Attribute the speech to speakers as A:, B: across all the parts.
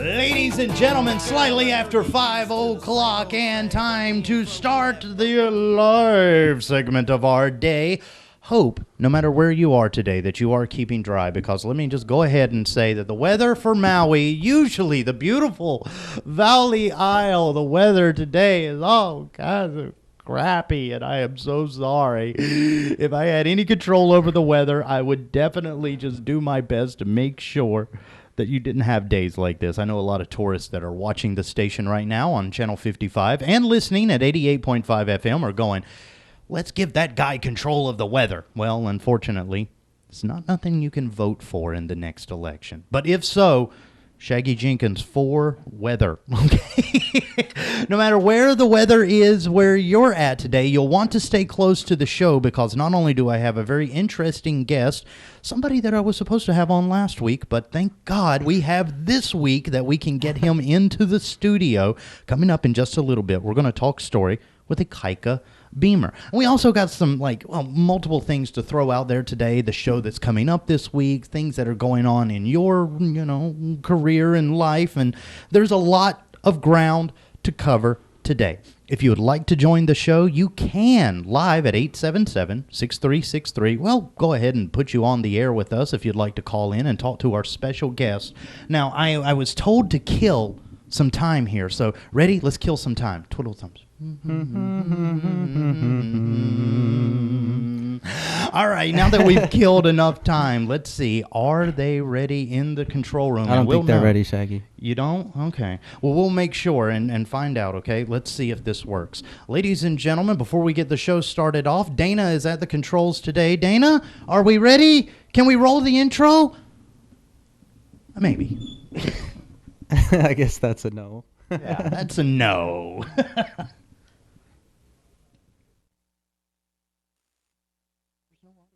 A: Ladies and gentlemen, slightly after 5 o'clock and time to start the live segment of our day. Hope, no matter where you are today, that you are keeping dry, because let me just go ahead and say that the weather for Maui, usually the beautiful Valley Isle, the weather today is all kinds of crappy, and I am so sorry. If I had any control over the weather, I would definitely just do my best to make sure that you didn't have days like this. I know a lot of tourists that are watching the station right now on Channel 55 and listening at 88.5 FM are going, let's give that guy control of the weather. Well, unfortunately, it's not nothing you can vote for in the next election. But if so, Shaggy Jenkins for weather. Okay. No matter where the weather is, where you're at today, you'll want to stay close to the show, because not only do I have a very interesting guest, somebody that I was supposed to have on last week, but thank God we have this week that we can get him into the studio. Coming up in just a little bit, we're going to talk story with Ikaika Beamer. And we also got some multiple things to throw out there today. The show that's coming up this week, things that are going on in your career and life, and there's a lot of ground to cover today. If you would like to join the show, you can live at 877-6363. Well, go ahead and put you on the air with us if you'd like to call in and talk to our special guest. Now, I was told to kill some time here, so ready? Let's kill some time. Twiddle thumbs. All right, now that we've killed enough time, let's see. Are they ready in the control room?
B: I don't think they're ready, Shaggy.
A: You don't? Okay. Well, we'll make sure and find out, okay? Let's see if this works. Ladies and gentlemen, before we get the show started off, Dana is at the controls today. Dana, are we ready? Can we roll the intro? Maybe.
B: I guess that's a no.
A: Yeah, that's a no.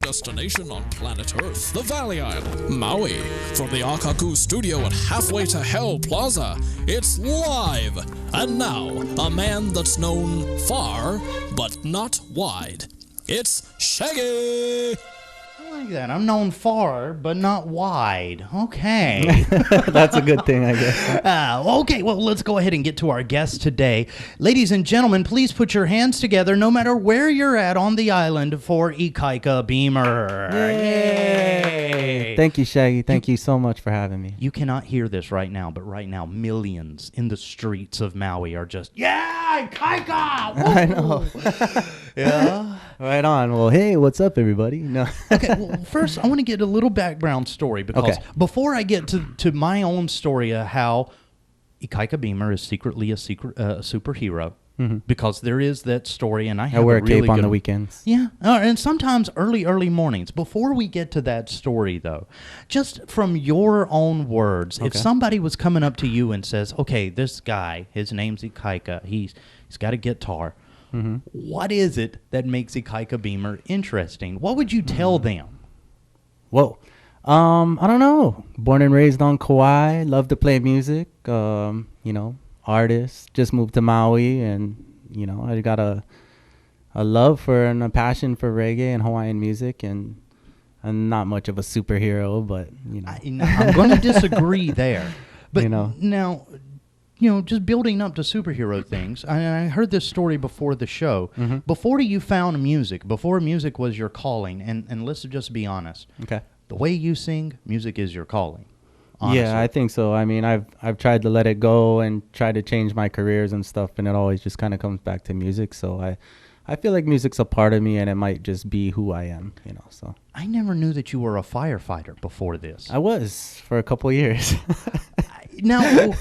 C: Destination on planet Earth, the Valley Isle, Maui. From the Akaku studio at Halfway to Hell Plaza, it's live. And now, a man that's known far, but not wide. It's Shaggy.
A: I like that. I'm known far, but not wide. Okay.
B: That's a good thing, I guess.
A: Okay, well, let's go ahead and get to our guest today. Ladies and gentlemen, please put your hands together, no matter where you're at on the island, for Ikaika Beamer.
B: Yay! Thank you, Shaggy. Thank you so much for having me.
A: You cannot hear this right now, but right now, millions in the streets of Maui are just, yeah, Ikaika! Woo!
B: I know.
A: Yeah.
B: Right on. Well, hey, what's up, everybody? No.
A: Okay, well, first, I want to get a little background story, because before I get to my own story of how Ikaika Beamer is secretly a superhero, because there is that story, and I
B: wear a cape on the weekends.
A: Yeah, and sometimes early mornings. Before we get to that story, though, just from your own words, if somebody was coming up to you and says, okay, this guy, his name's Ikaika, he's got a guitar, what is it that makes Ikaika Beamer interesting? What would you tell them?
B: Whoa. I don't know. Born and raised on Kauai. Love to play music. Artist. Just moved to Maui, and, I got a love for and a passion for reggae and Hawaiian music, and I'm not much of a superhero, but,
A: I'm going to disagree there. But
B: now...
A: just building up to superhero things. I heard this story before the show. Before you found music, before music was your calling, and let's just be honest.
B: Okay.
A: The way you sing, music is your calling. Honestly.
B: Yeah, I think so. I mean, I've tried to let it go and try to change my careers and stuff, and it always just kind of comes back to music. So I feel like music's a part of me, and it might just be who I am, so.
A: I never knew that you were a firefighter before this.
B: I was for a couple years.
A: Now...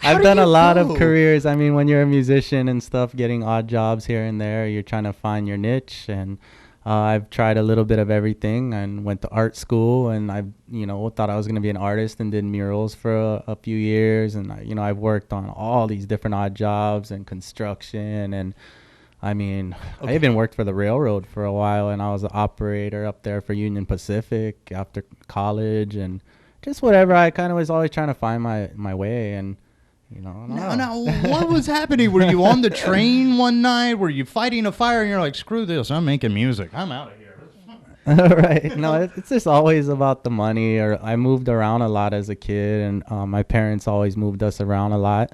B: I've done a lot of careers. I mean, when you're a musician and stuff, getting odd jobs here and there, you're trying to find your niche. And I've tried a little bit of everything, and went to art school, and I thought I was going to be an artist, and did murals for a few years. And, I've worked on all these different odd jobs and construction. And I mean, I even worked for the railroad for a while, and I was an operator up there for Union Pacific after college, and just whatever. I kind of was always trying to find my way. And
A: Now, what was happening? Were you on the train one night? Were you fighting a fire and you're like, screw this, I'm making music, I'm out of here?
B: Right. No, it's just always about the money. Or I moved around a lot as a kid, and my parents always moved us around a lot.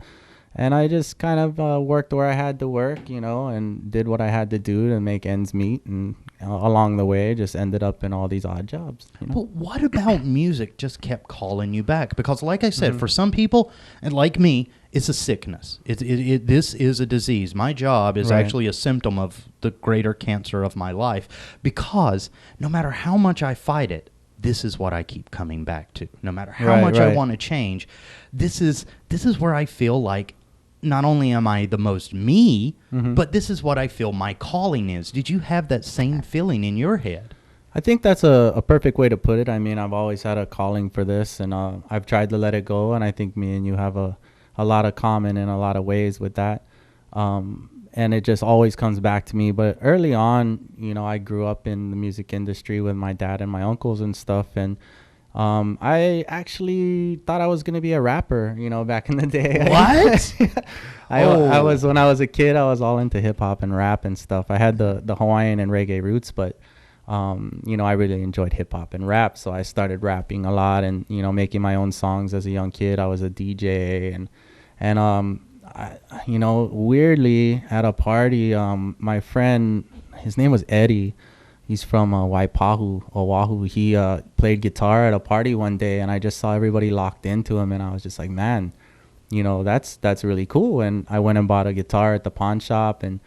B: And I just kind of worked where I had to work, and did what I had to do to make ends meet. And along the way, just ended up in all these odd jobs.
A: But what about music just kept calling you back? Because like I said, for some people, and like me, it's a sickness. This is a disease. My job is actually a symptom of the greater cancer of my life, because no matter how much I fight it, this is what I keep coming back to. No matter how much I want to change, this is where I feel like not only am I the most me, but this is what I feel my calling is. Did you have that same feeling in your head?
B: I think that's a perfect way to put it. I mean, I've always had a calling for this, and I've tried to let it go, and I think me and you have a lot of common in a lot of ways with that. And it just always comes back to me. But early on, I grew up in the music industry with my dad and my uncles and stuff, and I actually thought I was going to be a rapper, back in the day.
A: What?
B: I was, when I was a kid, I was all into hip hop and rap and stuff. I had the Hawaiian and reggae roots, but, I really enjoyed hip hop and rap. So I started rapping a lot and, making my own songs as a young kid. I was a DJ and weirdly at a party, my friend, his name was Eddie. He's from Waipahu, Oahu. He played guitar at a party one day, and I just saw everybody locked into him, and I was just like, man, that's really cool. And I went and bought a guitar at the pawn shop and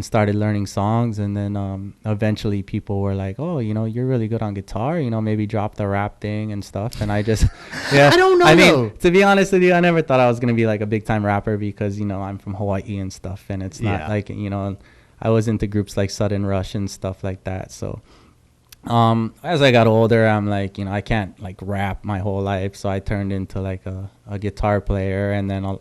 B: started learning songs. And then eventually people were like, oh, you're really good on guitar, maybe drop the rap thing and stuff. And I just, yeah.
A: I don't know.
B: I mean, to be honest with you, I never thought I was going to be like a big time rapper because, I'm from Hawaii and stuff. And it's not like, I was into groups like Sudden Rush and stuff like that. So as I got older, I'm like, I can't like rap my whole life. So I turned into like a guitar player, and then,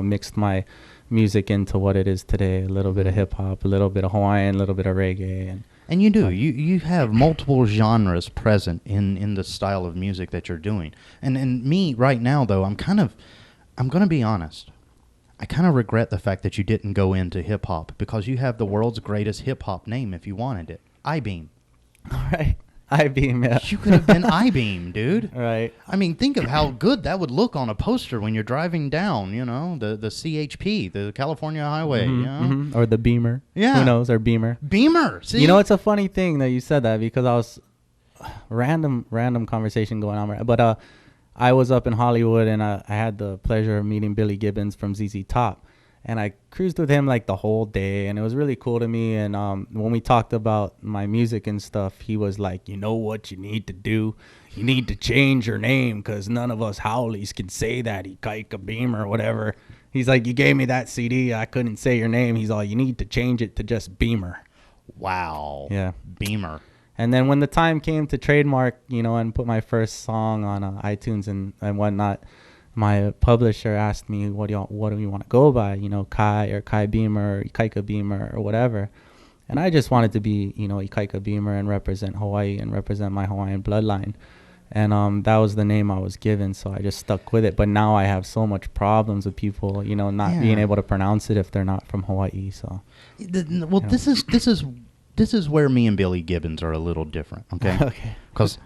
B: mixed my music into what it is today. A little bit of hip hop, a little bit of Hawaiian, a little bit of reggae.
A: And you do. You have multiple genres present in the style of music that you're doing. And me right now, though, I'm going to be honest. I kind of regret the fact that you didn't go into hip-hop, because you have the world's greatest hip-hop name if you wanted it. I-Beam.
B: All right. I-Beam, yeah.
A: You could have been I-Beam, dude.
B: Right.
A: I mean, think of how good that would look on a poster when you're driving down, the CHP, the California Highway.
B: Or the Beamer.
A: Yeah.
B: Who knows? Or Beamer.
A: Beamer. See?
B: It's a funny thing that you said that, because I was random conversation going on. But I was up in Hollywood, and I had the pleasure of meeting Billy Gibbons from ZZ Top, and I cruised with him like the whole day, and it was really cool to me. And when we talked about my music and stuff, he was like, you know what you need to do? You need to change your name, because none of us Howleys can say that, Ikaika Beamer or whatever. He's like, you gave me that CD, I couldn't say your name. He's all, you need to change it to just Beamer.
A: Wow.
B: Yeah.
A: Beamer.
B: And then when the time came to trademark, and put my first song on iTunes and whatnot, my publisher asked me, what do you want to go by? Kai or Kai Beamer or Ikaika Beamer or whatever. And I just wanted to be, Ikaika Beamer and represent Hawaii and represent my Hawaiian bloodline. And that was the name I was given, so I just stuck with it. But now I have so much problems with people, not being able to pronounce it if they're not from Hawaii. So,
A: well, this is where me and Billy Gibbons are a little different, okay?
B: Okay.
A: Because,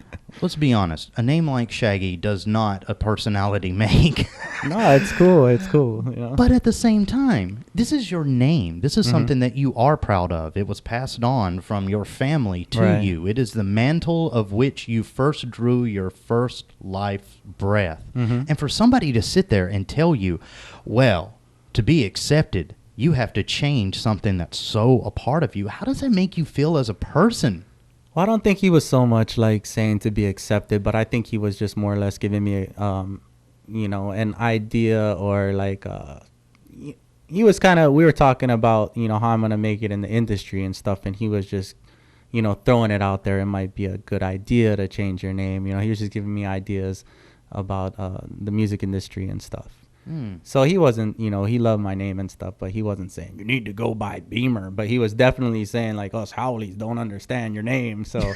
A: let's be honest, a name like Shaggy does not a personality make.
B: No, it's cool. It's cool.
A: But at the same time, this is your name. This is something that you are proud of. It was passed on from your family to you. It is the mantle of which you first drew your first life breath. And for somebody to sit there and tell you, well, to be accepted, you have to change something that's so a part of you. How does that make you feel as a person?
B: Well, I don't think he was so much like saying to be accepted, but I think he was just more or less giving me, an idea, or like, he was kind of, we were talking about, how I'm going to make it in the industry and stuff. And he was just, throwing it out there. It might be a good idea to change your name. He was just giving me ideas about the music industry and stuff. So he wasn't, he loved my name and stuff, but he wasn't saying you need to go by Beamer. But he was definitely saying like, us Howleys don't understand your name. So,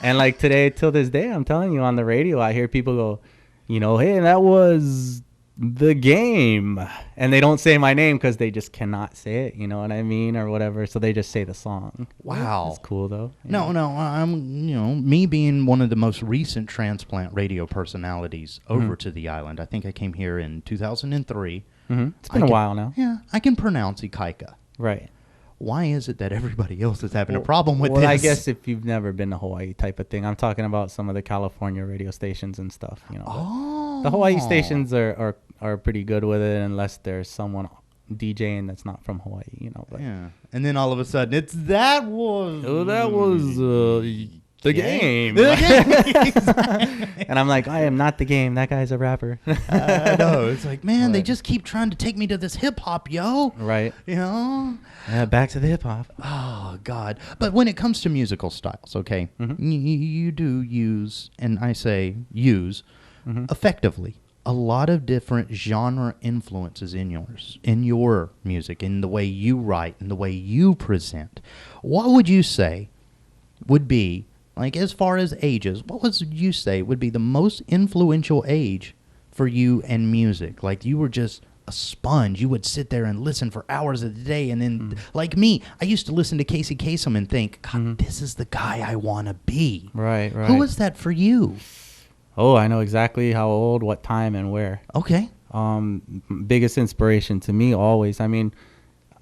B: and like today, till this day, I'm telling you, on the radio, I hear people go, hey, that was The Game, and they don't say my name because they just cannot say it, you know what I mean, or whatever, so they just say the song.
A: Wow.
B: That's cool though.
A: No, me being one of the most recent transplant radio personalities over to the island. I think I came here in 2003.
B: It's been a while now.
A: Yeah, I can pronounce Ikaika.
B: Right.
A: Why is it that everybody else is having a problem with this?
B: Well, I guess if you've never been to Hawaii type of thing. I'm talking about some of the California radio stations and stuff, you know.
A: Oh.
B: The Hawaii stations are pretty good with it unless there's someone DJing that's not from Hawaii, you know. But
A: yeah. And then all of a sudden, that was the game.
B: And I'm like, I am not the game. That guy's a rapper.
A: I know. It's like, man, they just keep trying to take me to this hip hop, yo.
B: Right.
A: You know?
B: Back to the hip hop.
A: Oh, God. But when it comes to musical styles, okay, you do use, and I say use, effectively, a lot of different genre influences in your music, in the way you write, in the way you present. What would you say would be, like, as far as ages, what would you say would be the most influential age for you and music? Like, you were just a sponge. You would sit there and listen for hours of the day. And then, like me, I used to listen to Casey Kasem and think, God, this is the guy I want to be.
B: Right.
A: Who was that for you?
B: Oh, I know exactly how old, what time, and where.
A: Okay.
B: Biggest inspiration to me always. I mean,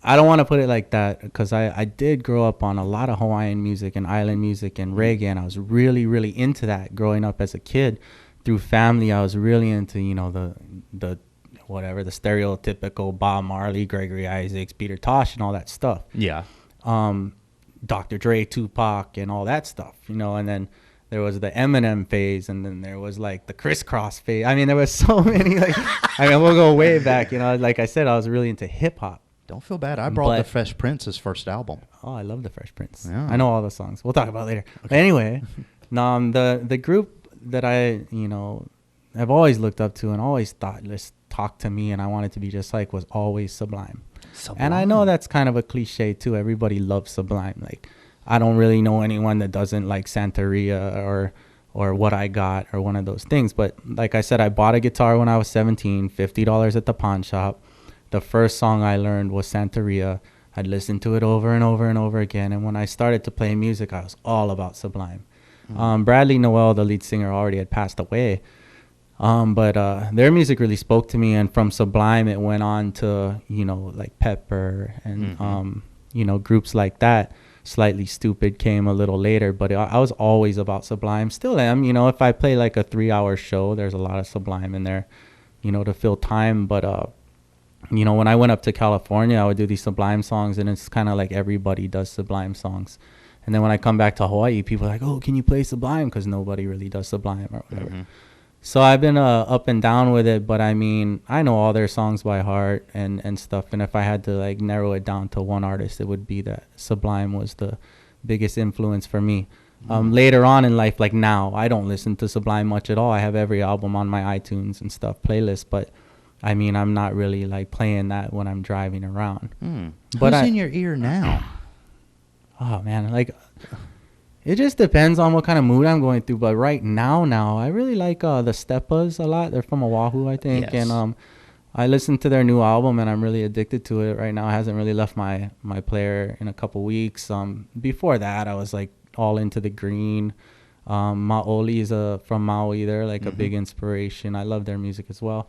B: I don't want to put it like that because I did grow up on a lot of Hawaiian music and island music and reggae, and I was really, really into that growing up as a kid. Through family, I was really into, you know, the whatever, the stereotypical Bob Marley, Gregory Isaacs, Peter Tosh, and all that stuff.
A: Yeah.
B: Dr. Dre, Tupac, and all that stuff, you know, and then there was the Eminem phase, and then there was like the crisscross phase. I mean, there was so many, like, I mean, we'll go way back, you know, like I said, I was really into hip hop.
A: Don't feel bad. I brought the Fresh Prince's first album.
B: Oh, I love the Fresh Prince.
A: Yeah.
B: I know all the songs. We'll talk about it later. Okay. But anyway, the group that I, you know, I've always looked up to and always thought, let's talk to me and I wanted to be just like, was always Sublime. And I know that's kind of a cliche too. Everybody loves Sublime. Like, I don't really know anyone that doesn't like Santeria or What I Got or one of those things. But like I said, I bought a guitar when I was 17, $50 at the pawn shop. The first song I learned was Santeria. I'd listen to it over and over and over again. And when I started to play music, I was all about Sublime. Bradley Noel, the lead singer, already had passed away. But their music really spoke to me. And from Sublime, it went on to, you know, like Pepper and, you know, groups like that. Slightly Stupid came a little later, but I was always about Sublime. Still am. You know, if I play like a 3-hour show, there's a lot of Sublime in there, you know, to fill time. But, you know, when I went up to California, I would do these Sublime songs, and it's kind of like everybody does Sublime songs. And then when I come back to Hawaii, people are like, oh, can you play Sublime? Because nobody really does Sublime or whatever. So I've been up and down with it, but I mean, I know all their songs by heart and stuff. And if I had to like narrow it down to one artist, it would be that Sublime was the biggest influence for me. Later on in life, like now, I don't listen to Sublime much at all. I have every album on my iTunes and stuff playlist, but I mean, I'm not really like playing that when I'm driving around.
A: But who's in your ear now?
B: Oh man, like it just depends on what kind of mood I'm going through. But right now, I really like the Steppas a lot. They're from Oahu, I think. Yes. And I listened to their new album, and I'm really addicted to it right now. It hasn't really left my player in a couple weeks. Before that, I was like all into the Green. Maoli is from Maui. They're like a big inspiration. I love their music as well.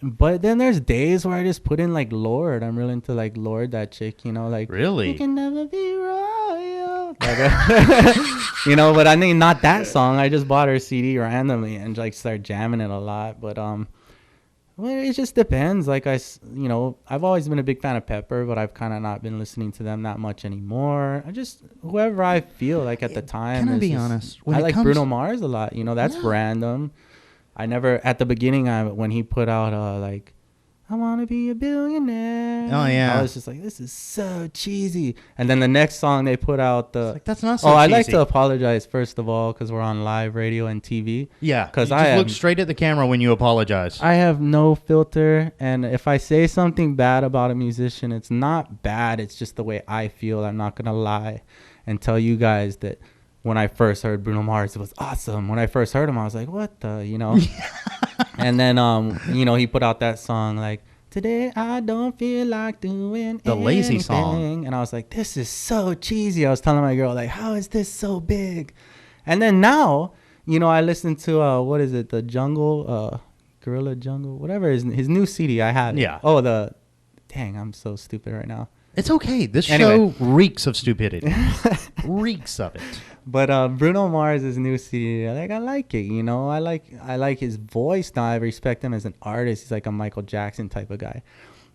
B: But then there's days where I just put in like Lorde. I'm really into like Lorde, that chick, you know, like
A: really,
B: you can never be royal. You know, but I mean, not that song. I just bought her CD randomly and like started jamming it a lot. But well, it just depends. Like you know, I've always been a big fan of Pepper, but I've kind of not been listening to them that much anymore. I just whoever I feel like at the time.
A: Can I be honest?
B: I like Bruno Mars a lot. You know, that's random. I never, at the beginning, when he put out, like, I want to be a billionaire.
A: Oh, yeah.
B: I was just like, this is so cheesy. And then the next song they put out,
A: like, that's not so cheesy.
B: I'd like to apologize, first of all, because we're on live radio and TV.
A: Yeah, because I look straight at the camera when you apologize.
B: I have no filter, and if I say something bad about a musician, it's not bad. It's just the way I feel. I'm not going to lie and tell you guys that when I first heard Bruno Mars, it was awesome. When I first heard him, I was like, what the, you know? And then, he put out that song like, today I don't feel like doing
A: the lazy
B: anything.
A: song.
B: And I was like, this is so cheesy. I was telling my girl, like, how is this so big? And then now, I listen to, what is it? The Jungle, Gorilla Jungle, whatever his new CD. I have it.
A: Yeah.
B: Oh, dang, I'm so stupid right now.
A: It's okay. This show reeks of stupidity. Reeks of it.
B: But Bruno Mars' new CD, I like it. I like his voice now. I respect him as an artist. He's like a Michael Jackson type of guy,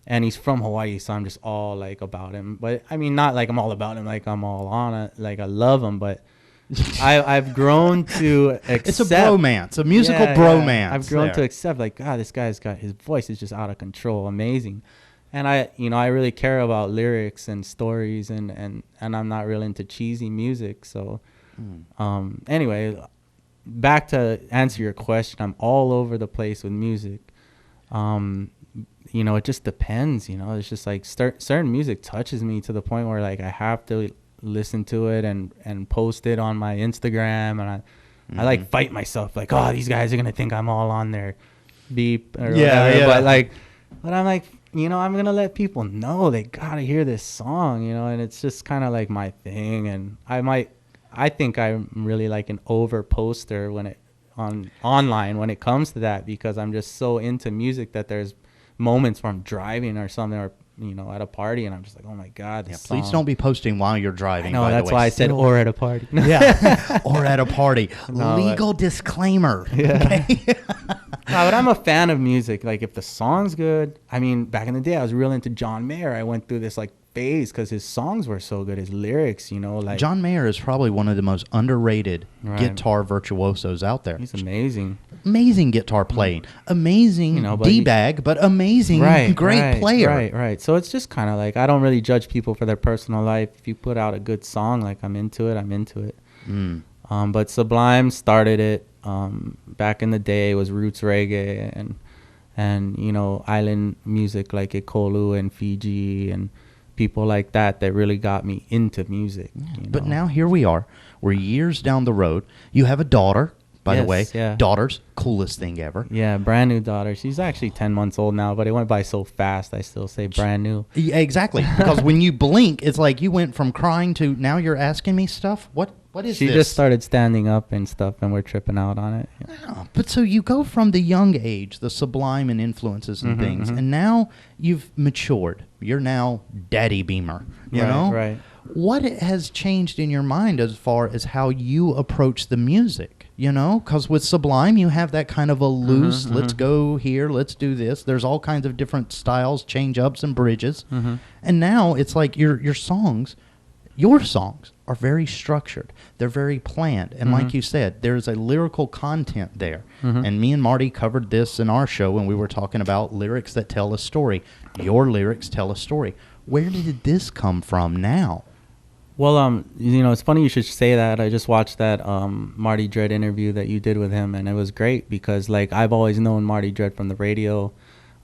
B: and he's from Hawaii, so I'm just all like about him. But I mean, not like I'm all about him, like I'm all on it, like I love him. But I've grown to accept.
A: It's a bromance, a musical bromance.
B: I've grown to accept, like, God, this guy's got his voice is just out of control, amazing. And I really care about lyrics and stories, and I'm not really into cheesy music, so. Anyway, back to answer your question, I'm all over the place with music. It just depends. It's just like certain music touches me to the point where like I have to listen to it and post it on my Instagram, and I like fight myself like, oh, these guys are gonna think I'm all on their beep or whatever. But I'm like, I'm gonna let people know they gotta hear this song, and it's just kind of like my thing. And I think I'm really like an over poster online when it comes to that, because I'm just so into music that there's moments where I'm driving or something, or at a party, and I'm just like, oh my God, this song.
A: Please don't be posting while you're driving.
B: No, that's why I said or at a party.
A: Yeah, or at a party. Legal disclaimer.
B: Yeah. Okay? No, but I'm a fan of music. Like if the song's good, I mean, back in the day, I was real into John Mayer. I went through this like phase because his songs were so good, his lyrics, like
A: John Mayer is probably one of the most underrated guitar virtuosos out there.
B: He's amazing.
A: Amazing guitar playing, amazing D-bag, but amazing, great player.
B: Right. So it's just kind of like, I don't really judge people for their personal life. If you put out a good song, like I'm into it. But Sublime started it back in the day. It was roots reggae and island music like Ikolu and Fiji and people like that really got me into music.
A: But now here we are. We're years down the road. You have a daughter, by the way.
B: Yeah.
A: Daughter's coolest thing ever.
B: Yeah, brand new daughter. She's actually 10 months old now, but it went by so fast. I still say brand new.
A: Yeah, exactly. Because when you blink, it's like you went from crying to now you're asking me stuff. What is
B: she
A: this?
B: She just started standing up and stuff, and we're tripping out on it. Yeah.
A: Oh, but so you go from the young age, the Sublime and influences and things, and now you've matured. You're now Daddy Beamer, you know?
B: Right.
A: What has changed in your mind as far as how you approach the music, Because with Sublime, you have that kind of a loose, let's go here, let's do this. There's all kinds of different styles, change-ups and bridges. And now it's like your songs are very structured. They're very planned. And like you said, there's a lyrical content there. And me and Marty covered this in our show when we were talking about lyrics that tell a story. Your lyrics tell a story. Where did this come from now?
B: Well, it's funny you should say that. I just watched that Marty Dread interview that you did with him, and it was great because, like, I've always known Marty Dread from the radio.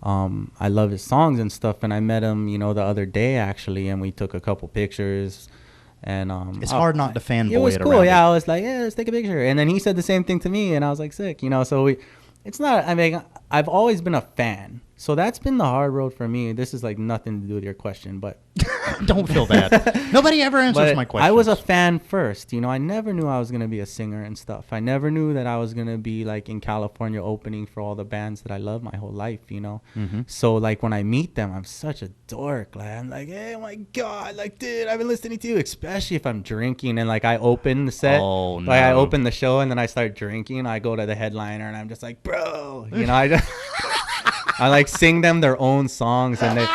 B: I love his songs and stuff, and I met him, the other day, actually, and we took a couple pictures. And
A: it's hard not to fanboy it.
B: It was cool.
A: Around
B: I was like, yeah, let's take a picture. And then he said the same thing to me, and I was like, sick. So it's not. I mean, I've always been a fan, so that's been the hard road for me. This is like nothing to do with your question, but
A: don't feel bad. Nobody ever answers my question.
B: I was a fan first. I never knew I was gonna be a singer and stuff. I never knew that I was gonna be like in California opening for all the bands that I love my whole life. So like when I meet them, I'm such a dork. Like I'm like, hey, oh my God, like dude, I've been listening to you. Especially if I'm drinking and like I open the set,
A: like
B: I open the show and then I start drinking. I go to the headliner and I'm just like, bro, I just I like sing them their own songs and they.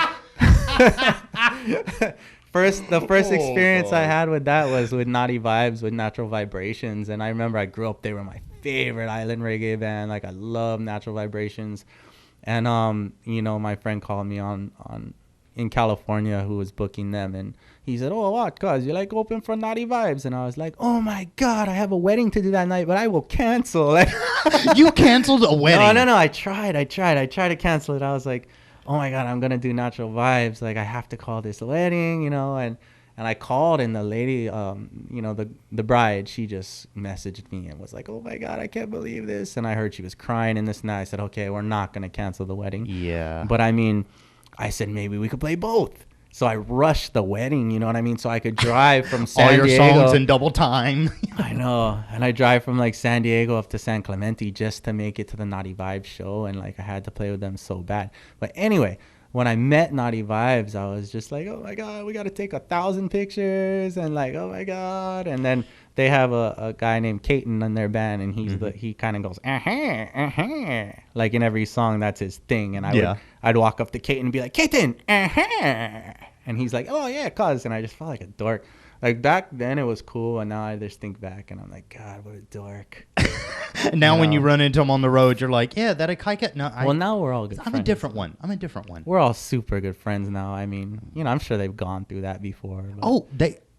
B: The first experience I had with that was with Naughty Vibes with Natural Vibrations, and I remember I grew up, they were my favorite island reggae band. Like I love Natural Vibrations, and my friend called me on in California who was booking them, and he said, oh, what, cuz you like open for Naughty Vibes? And I was like, oh my God, I have a wedding to do that night, but I will cancel. Like
A: you canceled a wedding?
B: No, I tried to cancel it. I was like, oh my God, I'm gonna do Natural Vibes. Like I have to call this a wedding, And I called, and the lady, you know, the bride, she just messaged me and was like, oh, my God, I can't believe this. And I heard she was crying and this and that. I said, okay, we're not going to cancel the wedding.
A: Yeah.
B: But, I mean, I said maybe we could play both. So I rushed the wedding, you know what I mean? So I could drive from San Diego.
A: All your songs in double time.
B: I know. And I drive from, like, San Diego up to San Clemente just to make it to the Naughty Vibes show. And, like, I had to play with them so bad. But anyway, when I met Naughty Vibes, I was just like, oh, my God, we got to take 1,000 pictures. And, like, oh, my God. And then they have a guy named Caton in their band. And he kind of goes, like, in every song, that's his thing. And I'd walk up to Caton and be like, Caton, and he's like, oh, yeah, cuz. And I just felt like a dork. Like, back then, it was cool. And now I just think back, and I'm like, God, what a dork.
A: Now when you run into him on the road, you're like, yeah, that Ikaika. No,
B: well, now we're all good
A: I'm
B: friends.
A: a different one.
B: We're all super good friends now. I mean, you know, I'm sure they've gone through that before. But,
A: oh,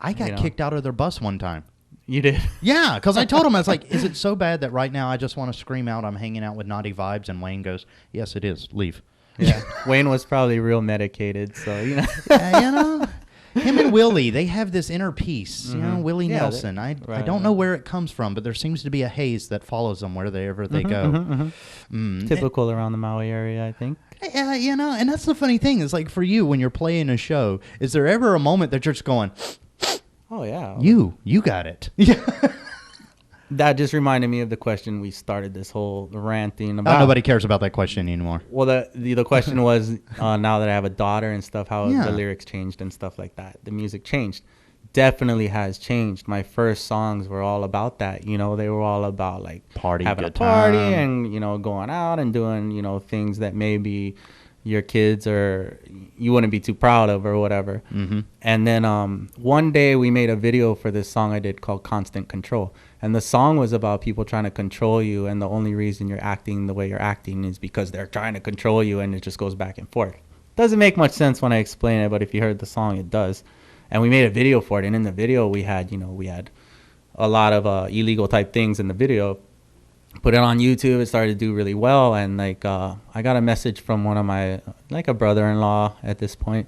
A: I got kicked out of their bus one time.
B: You did?
A: Yeah, because I told him, I was like, is it so bad that right now I just want to scream out I'm hanging out with Naughty Vibes? And Wayne goes, yes, it is. Leave.
B: Yeah. Wayne was probably real medicated, so, you know.
A: You know, him and Willie, they have this inner peace. You know, Willie Nelson. I don't know where it comes from, but there seems to be a haze that follows them wherever they go.
B: Typical around the Maui area, I think.
A: Yeah, you know, and that's the funny thing. Is like for you, when you're playing a show, is there ever a moment that you're just going,
B: oh, yeah.
A: You got it. Yeah.
B: That just reminded me of the question we started this whole ranting about.
A: Nobody cares about that question anymore.
B: Well, the question was, now that I have a daughter and stuff, how the lyrics changed and stuff like that. The music changed. Definitely has changed. My first songs were all about that. You know, they were all about, like, having a party and, you know, going out and doing, you know, things that maybe your kids or you wouldn't be too proud of or whatever. And then one day we made a video for this song I did called Constant Control. And the song was about people trying to control you, and the only reason you're acting the way you're acting is because they're trying to control you, and it just goes back and forth. Doesn't make much sense when I explain it, but if you heard the song, it does. And we made a video for it, and in the video we had a lot of illegal type things in the video. Put it on YouTube, it started to do really well, and like I got a message from one of my, like, a brother-in-law at this point.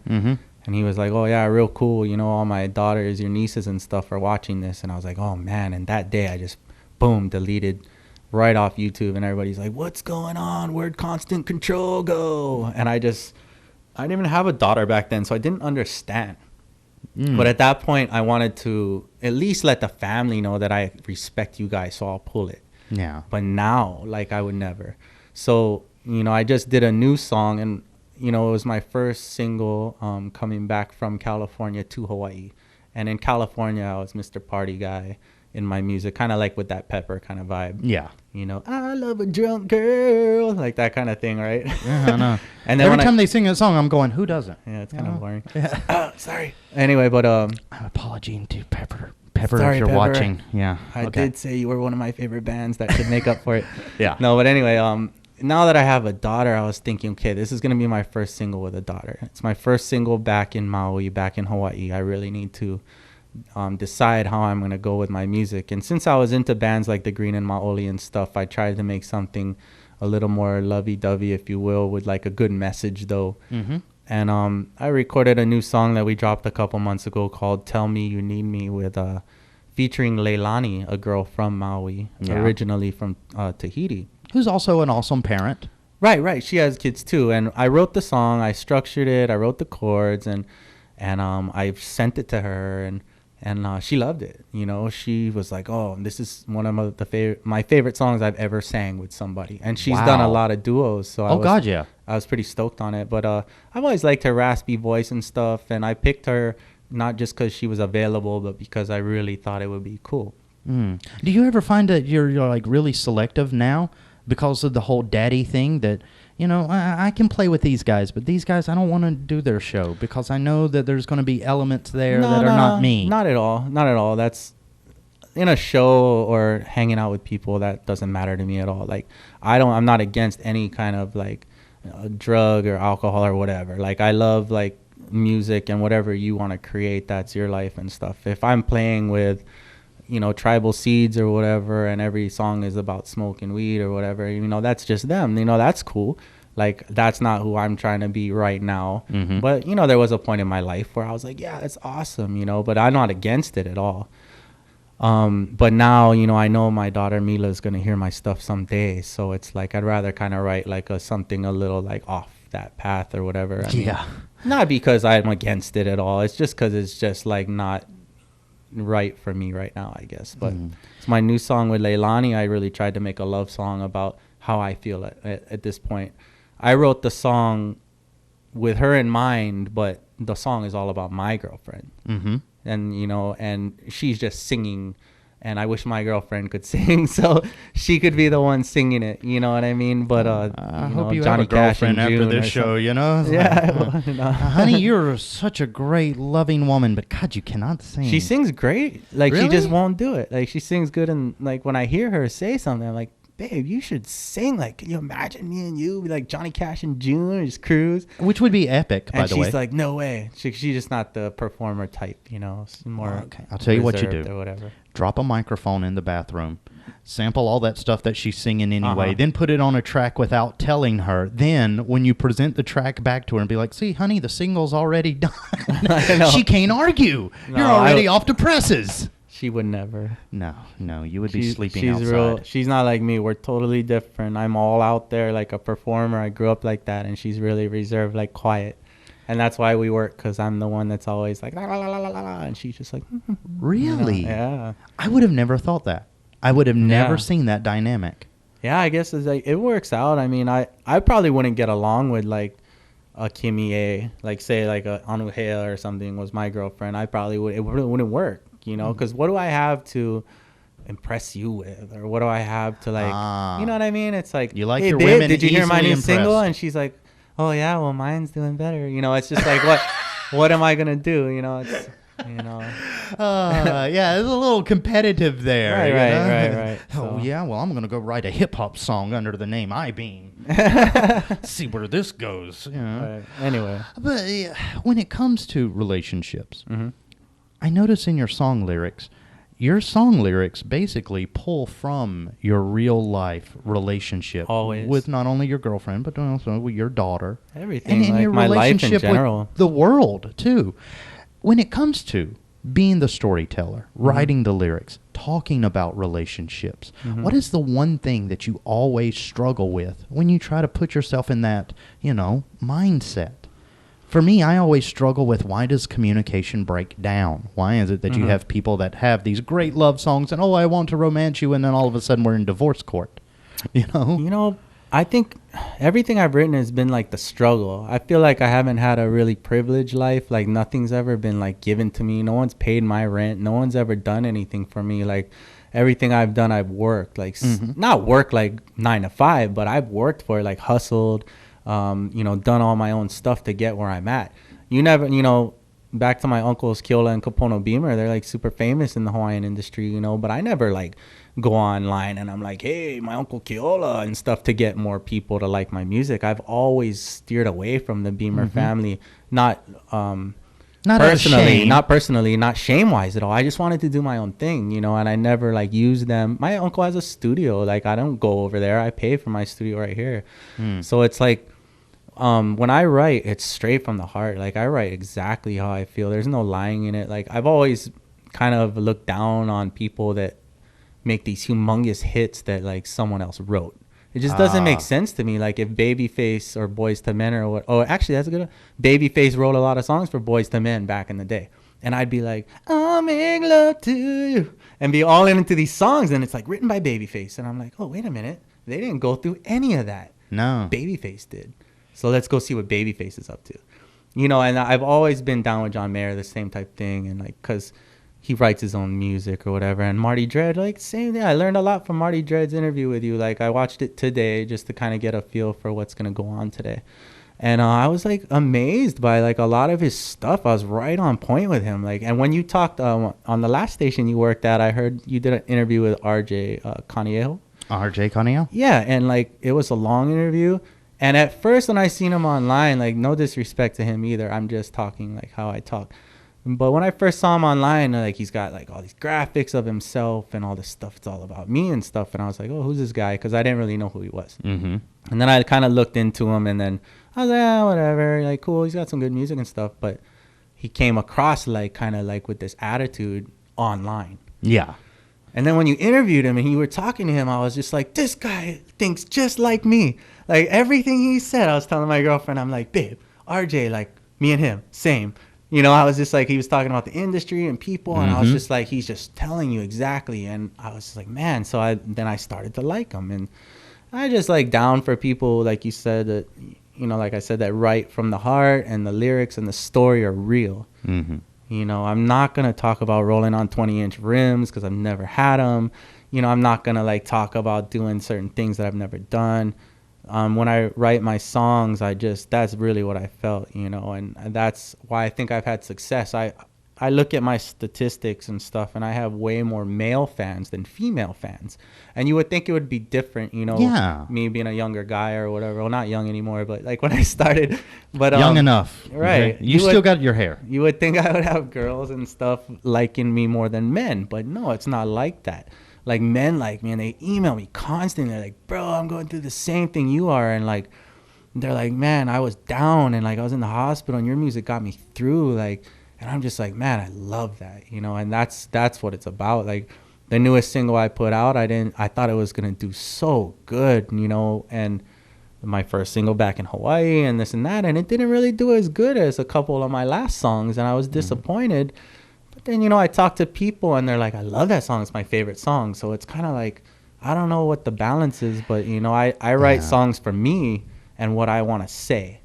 B: And he was like, oh, yeah, real cool. You know, all my daughters, your nieces and stuff are watching this. And I was like, oh, man. And that day I just, boom, deleted right off YouTube. And everybody's like, what's going on? Where'd Constant Control go? And I didn't even have a daughter back then, so I didn't understand. But at that point, I wanted to at least let the family know that I respect you guys, so I'll pull it.
A: Yeah.
B: But now, like, I would never. So, you know, I just did a new song, and you know, it was my first single coming back from California to Hawaii. And in California, I was Mr. Party Guy in my music, kind of like with that Pepper kind of vibe. Yeah. You know, I love a drunk girl, like that kind of thing, right?
A: Yeah, I know.
B: And then
A: every time they sing a song, I'm going, who doesn't?
B: Yeah, it's kind of boring. Yeah. Sorry. Anyway, but
A: I'm apologizing to Pepper.
B: Sorry,
A: if you're
B: Pepper.
A: Watching. Yeah.
B: I did say you were one of my favorite bands that could make up for it.
A: Yeah.
B: No, but anyway, now that I have a daughter, I was thinking, okay, this is going to be my first single with a daughter. It's my first single back in Maui, back in Hawaii. I really need to decide how I'm going to go with my music. And since I was into bands like the Green and Maoli and stuff, I tried to make something a little more lovey-dovey, if you will, with like a good message, though. And I recorded a new song that we dropped a couple months ago called Tell Me You Need Me with featuring Leilani, a girl from Maui, originally from Tahiti.
A: Who's also an awesome parent.
B: Right. She has kids too. And I wrote the song, I structured it, I wrote the chords, and I sent it to her, and she loved it. You know, she was like, oh, this is one of my favorite songs I've ever sang with somebody. And she's done a lot of duos. So I was pretty stoked on it. But I've always liked her raspy voice and stuff, and I picked her not just because she was available, but because I really thought it would be cool.
A: Do you ever find that you're like really selective now? Because of the whole daddy thing, that, you know, I can play with these guys, but these guys, I don't want to do their show because I know that there's going to be elements there that are not me.
B: Not at all. That's in a show or hanging out with people. That doesn't matter to me at all. Like, I'm not against any kind of like drug or alcohol or whatever. Like, I love like music, and whatever you want to create, that's your life and stuff. If I'm playing with, you know, Tribal Seeds or whatever, and every song is about smoking weed or whatever, you know, that's just them, you know, that's cool. Like, that's not who I'm trying to be right now.
A: Mm-hmm.
B: But, you know, there was a point in my life where I was like, yeah, that's awesome, you know, but I'm not against it at all. But now, you know, I know my daughter Mila is going to hear my stuff someday. So it's like, I'd rather kind of write like something a little like off that path or whatever. I mean, not because I'm against it at all. It's just because it's just like not right for me right now, I guess. But it's my new song with Leilani. I really tried to make a love song about how I feel at this point. I wrote the song with her in mind, but the song is all about my girlfriend.
A: Mm-hmm.
B: And, you know, and she's just singing, and I wish my girlfriend could sing so she could be the one singing it, you know what I mean? But
A: I hope you have a girlfriend after this show, you know?
B: Yeah.
A: Honey, you're such a great, loving woman, but God, you cannot sing.
B: She sings great. Like,
A: Really?
B: she just won't do it. Like, she sings good, and like when I hear her say something, I'm like, babe, you should sing. Like, can you imagine me and you be like Johnny Cash and June, or just cruise?
A: Which would be epic, by the way.
B: And she's like, no way. She's just not the performer type, you know. She's more
A: okay. I'll tell you what you do.
B: or whatever.
A: Drop a microphone in the bathroom, sample all that stuff that she's singing anyway, then put it on a track without telling her. Then when you present the track back to her and be like, see, honey, the single's already done. She can't argue.
B: No,
A: You're already off the presses.
B: She would never.
A: No, you would be sleeping outside.
B: She's not like me. We're totally different. I'm all out there like a performer. I grew up like that, and she's really reserved, like quiet. And that's why we work, because I'm the one that's always like, la, la, la, la, la, la, and she's just like,
A: Really?
B: You know? Yeah.
A: I would have never thought that. I would have never seen that dynamic.
B: Yeah, I guess it's like, it works out. I mean, I probably wouldn't get along with like a Kimmy A, like say like a Anuhea or something was my girlfriend. I probably wouldn't work, you know, because what do I have to impress you with, or what do I have to like, you know what I mean? It's like,
A: you like
B: hey,
A: your
B: babe,
A: women
B: did you hear my new
A: easily
B: single?
A: impressed.
B: And she's like, oh yeah, well mine's doing better. You know, it's just like, what am I gonna do? You know, it's, you know.
A: Yeah, it's a little competitive there.
B: Right.
A: Oh,
B: So.
A: yeah, well, I'm going to go write a hip-hop song under the name I-Beam. See where this goes. You know?
B: Right. Anyway.
A: But when it comes to relationships, I notice in your song lyrics basically pull from your real-life relationship.
B: Always.
A: With not only your girlfriend, but also with your daughter.
B: Everything,
A: and
B: like
A: your
B: my life in
A: relationship
B: general.
A: with the world, too. When it comes to being the storyteller, writing the lyrics, talking about relationships, what is the one thing that you always struggle with when you try to put yourself in that, you know, mindset? For me, I always struggle with, why does communication break down? Why is it that you have people that have these great love songs and, oh, I want to romance you, and then all of a sudden we're in divorce court? You know,
B: I think everything I've written has been like the struggle. I feel like I haven't had a really privileged life. Like, nothing's ever been like given to me. No one's paid my rent. No one's ever done anything for me. Like, everything I've done, I've worked. Like, not work like 9 to 5, but I've worked for it, like hustled, you know, done all my own stuff to get where I'm at. You never, you know, back to my uncles Kiola and Kapono Beamer, they're like super famous in the Hawaiian industry, you know, but I never like go online and I'm like, hey, my uncle Kiola and stuff to get more people to like my music. I've always steered away from the Beamer family, not personally, not shame wise at all. I just wanted to do my own thing, you know, and I never like use them. My uncle has a studio. Like, I don't go over there. I pay for my studio right here. So it's like, when I write, it's straight from the heart. Like, I write exactly how I feel. There's no lying in it. Like, I've always kind of looked down on people that make these humongous hits that like someone else wrote. It just doesn't make sense to me. Like, if Babyface or Boys to Men or what, oh, actually that's a good one. Babyface wrote a lot of songs for Boys to Men back in the day, and I'd be like, I'll make love to you, and be all into these songs, and it's like written by Babyface, and I'm like, oh, wait a minute, they didn't go through any of that.
A: No,
B: Babyface did. So let's go see what Babyface is up to, you know. And I've always been down with John Mayer, the same type thing, and like, cause he writes his own music or whatever. And Marty Dredd, like, same thing. I learned a lot from Marty Dredd's interview with you. Like, I watched it today just to kind of get a feel for what's going to go on today. And I was, like, amazed by, like, a lot of his stuff. I was right on point with him. Like, and when you talked on the last station you worked at, I heard you did an interview with RJ Caniejo.
A: RJ Caniejo?
B: Yeah, and, like, it was a long interview. And at first when I seen him online, like, no disrespect to him either. I'm just talking, like, how I talk. But when I first saw him online, like he's got like all these graphics of himself and all this stuff. It's all about me and stuff. And I was like, oh, who's this guy? Because I didn't really know who he was.
A: Mm-hmm.
B: And then I kind of looked into him, and then I was like, yeah, whatever. Like, cool. He's got some good music and stuff. But he came across like kind of like with this attitude online.
A: Yeah.
B: And then when you interviewed him and you were talking to him, I was just like, this guy thinks just like me. Like everything he said, I was telling my girlfriend, I'm like, babe, RJ, like me and him, same. You know, I was just like, he was talking about the industry and people, and I was just like, he's just telling you exactly. And I was just like, man. So I started to like him, and I just like down for people, like you said, that, you know, like I said, that write from the heart, and the lyrics and the story are real. Mm-hmm. You know, I'm not going to talk about rolling on 20-inch rims because I've never had them. You know, I'm not going to like talk about doing certain things that I've never done. When I write my songs, that's really what I felt, you know, and that's why I think I've had success. I look at my statistics and stuff, and I have way more male fans than female fans. And you would think it would be different, you know, me being a younger guy or whatever. Well, not young anymore, but like when I started. But
A: young enough.
B: Right.
A: Okay. You still got your hair.
B: You would think I would have girls and stuff liking me more than men, but no, it's not like that. Like men like me, and they email me constantly. They're like, bro, I'm going through the same thing you are. And like, they're like, man, I was down, and like I was in the hospital, and your music got me through. Like, and I'm just like, man, I love that, you know. And that's what it's about. Like the newest single I put out, I thought it was gonna do so good, you know. And my first single back in Hawaii and this and that, and it didn't really do as good as a couple of my last songs, and I was disappointed. Then, you know, I talk to people, and they're like, I love that song. It's my favorite song. So it's kind of like, I don't know what the balance is, but, you know, I write songs for me and what I want to say.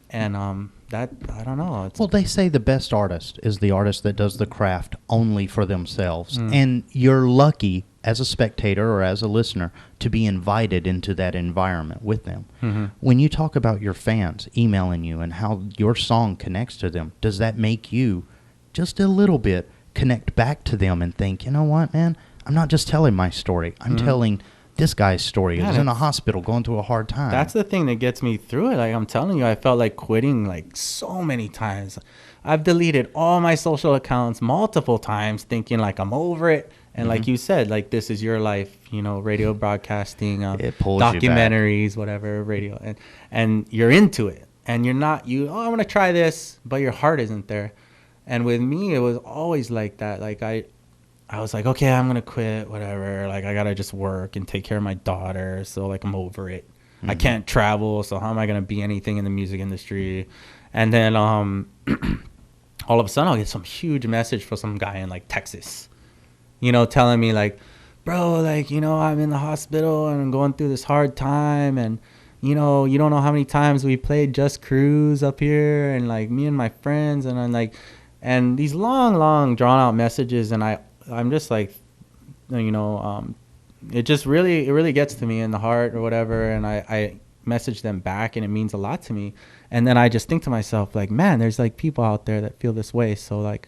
B: And that, I don't know.
A: Well, they say the best artist is the artist that does the craft only for themselves. And you're lucky as a spectator or as a listener to be invited into that environment with them. When you talk about your fans emailing you and how your song connects to them, does that make you just a little bit connect back to them and think, you know what, man, I'm not just telling my story. I'm telling this guy's story. He was in a hospital going through a hard time.
B: That's the thing that gets me through it. Like I'm telling you, I felt like quitting like so many times. I've deleted all my social accounts multiple times thinking like I'm over it. And like you said, like this is your life, you know, radio broadcasting,
A: it pulls
B: documentaries, whatever, radio. And you're into it. And you're not, I want to try this, but your heart isn't there. And with me, it was always like that. Like I was like, okay, I'm going to quit, whatever. Like I got to just work and take care of my daughter. So like I'm over it. I can't travel. So how am I going to be anything in the music industry? And then all of a sudden I'll get some huge message from some guy in like Texas, you know, telling me like, bro, like, you know, I'm in the hospital and I'm going through this hard time. And, you know, you don't know how many times we played Just Cruise up here, and like me and my friends. And I'm like, and these long, drawn out messages, and I'm just like, you know, it really gets to me in the heart or whatever. And I message them back, and it means a lot to me. And then I just think to myself, like, man, there's like people out there that feel this way. So like,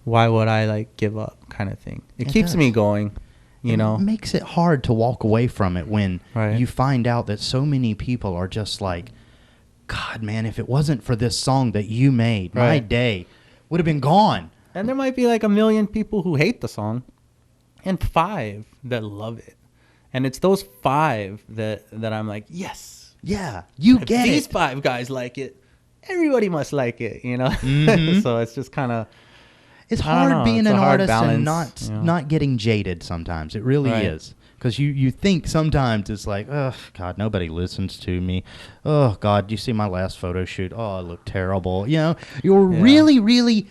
B: why would I like give up, kind of thing? It keeps me going, you know.
A: It makes it hard to walk away from it when you find out that so many people are just like, God, man, if it wasn't for this song that you made, my day would have been gone.
B: And there might be like 1 million people who hate the song and 5 that love it. And it's those 5 that I'm like, yes.
A: Yeah, you get it.
B: These 5 guys like it. Everybody must like it, you know? So it's just kind of...
A: It's hard being an artist balance, and not getting jaded sometimes. It really is. Because you think sometimes it's like, oh, God, nobody listens to me. Oh, God, do you see my last photo shoot? Oh, I look terrible. You know, you're really, really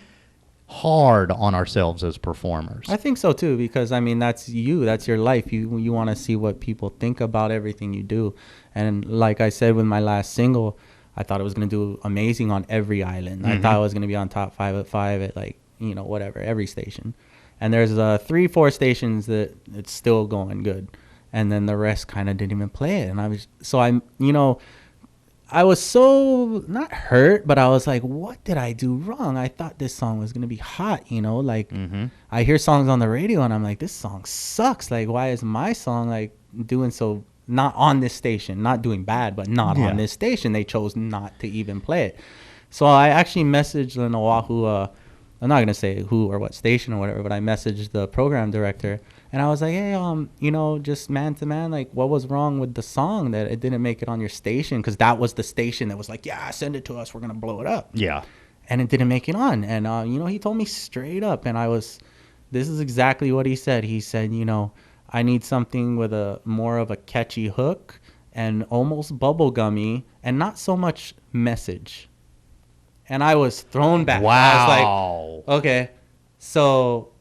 A: hard on ourselves as performers.
B: I think so, too, because, I mean, that's you. That's your life. You want to see what people think about everything you do. And like I said with my last single, I thought it was going to do amazing on every island. I thought it was going to be on top 5 at 5 at, like, you know, whatever, every station. And there's 3-4 stations that it's still going good, and then the rest kind of didn't even play it. And I was so not hurt, but I was like, what did I do wrong? I thought this song was gonna be hot, you know. Like I hear songs on the radio, and I'm like, this song sucks. Like, why is my song like doing so? Not on this station, not doing bad, but not on this station. They chose not to even play it. So I actually messaged an Oahu I'm not going to say who or what station or whatever, but I messaged the program director and I was like, hey, just man to man, like what was wrong with the song that it didn't make it on your station? Because that was the station that was like, yeah, send it to us. We're going to blow it up.
A: Yeah.
B: And it didn't make it on. And, he told me straight up, and this is exactly what he said. He said, I need something with a more of a catchy hook and almost bubblegummy and not so much message. And I was thrown back.
A: Wow.
B: I was like, okay, so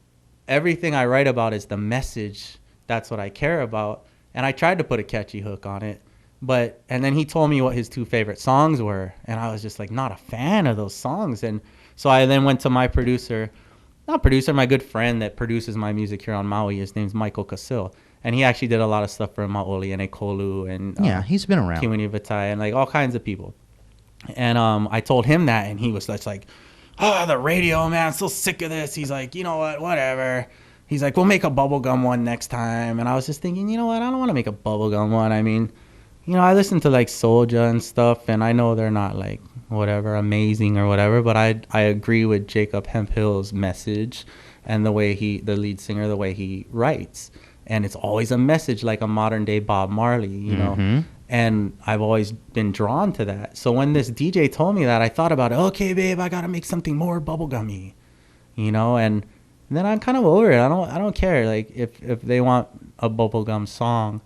B: everything I write about is the message. That's what I care about. And I tried to put a catchy hook on it. And then he told me what his 2 favorite songs were. And I was just like, not a fan of those songs. And so I then went to my my good friend that produces my music here on Maui. His name's Michael Casil. And he actually did a lot of stuff for Maoli and Ekolu and
A: he's been around.
B: Kiwini Vitai and like all kinds of people. And I told him that, and he was just like, oh, the radio, man, I'm so sick of this. He's like, you know what, whatever. He's like, we'll make a bubblegum one next time. And I was just thinking, you know what, I don't want to make a bubblegum one. I mean, I listen to like Soulja and stuff, and I know they're not like whatever amazing or whatever, but I agree with Jacob Hemphill's message and the way the lead singer, the way he writes. And it's always a message, like a modern day Bob Marley, you know. And I've always been drawn to that. So when this DJ told me that, I thought about it. Okay, babe, I gotta make something more bubblegummy, And then I'm kind of over it. I don't care. Like if they want a bubblegum song,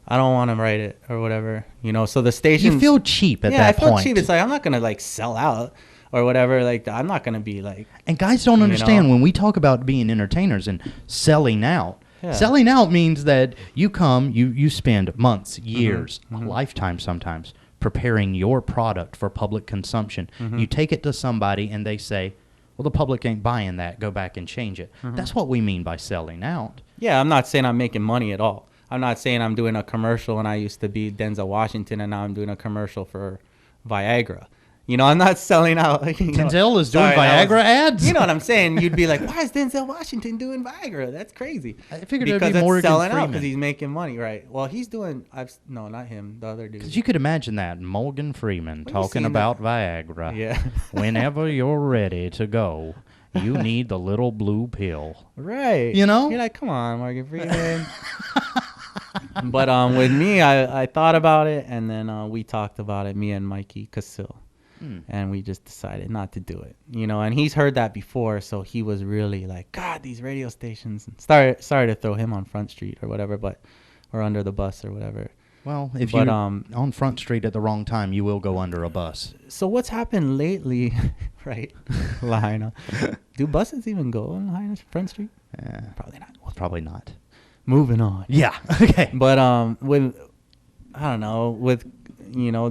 B: I don't want to write it or whatever, So the station. You
A: feel cheap at that point.
B: Yeah, I feel cheap. It's like I'm not gonna like sell out or whatever. Like I'm not gonna be like.
A: And guys don't understand when we talk about being entertainers and selling out. Yeah. Selling out means that you come, you spend months, years, a lifetime sometimes, preparing your product for public consumption. You take it to somebody and they say, well, the public ain't buying that. Go back and change it. That's what we mean by selling out.
B: Yeah, I'm not saying I'm making money at all. I'm not saying I'm doing a commercial and I used to be Denzel Washington and now I'm doing a commercial for Viagra. I'm not selling out.
A: Denzel is doing Viagra ads?
B: You know what I'm saying? You'd be like, why is Denzel Washington doing Viagra? That's crazy.
A: I figured it would be Morgan
B: selling
A: Freeman.
B: out because he's making money, right? Well, he's doing, no, not him, the other dude.
A: Because you could imagine that, Morgan Freeman talking about Viagra.
B: Yeah. Whenever
A: you're ready to go, you need the little blue pill.
B: Right. You're like, come on, Morgan Freeman. But with me, I thought about it, and then we talked about it, me and Mikey Casil. And we just decided not to do it, and he's heard that before. So he was really like, God, these radio stations, and sorry to throw him on Front Street or whatever, or under the bus or whatever.
A: Well, if you're on Front Street at the wrong time, you will go under a bus.
B: So what's happened lately, right? Lahaina. Do buses even go on Lahaina Front Street? Probably not.
A: Well, probably not.
B: Moving on.
A: Yeah. Okay.
B: But with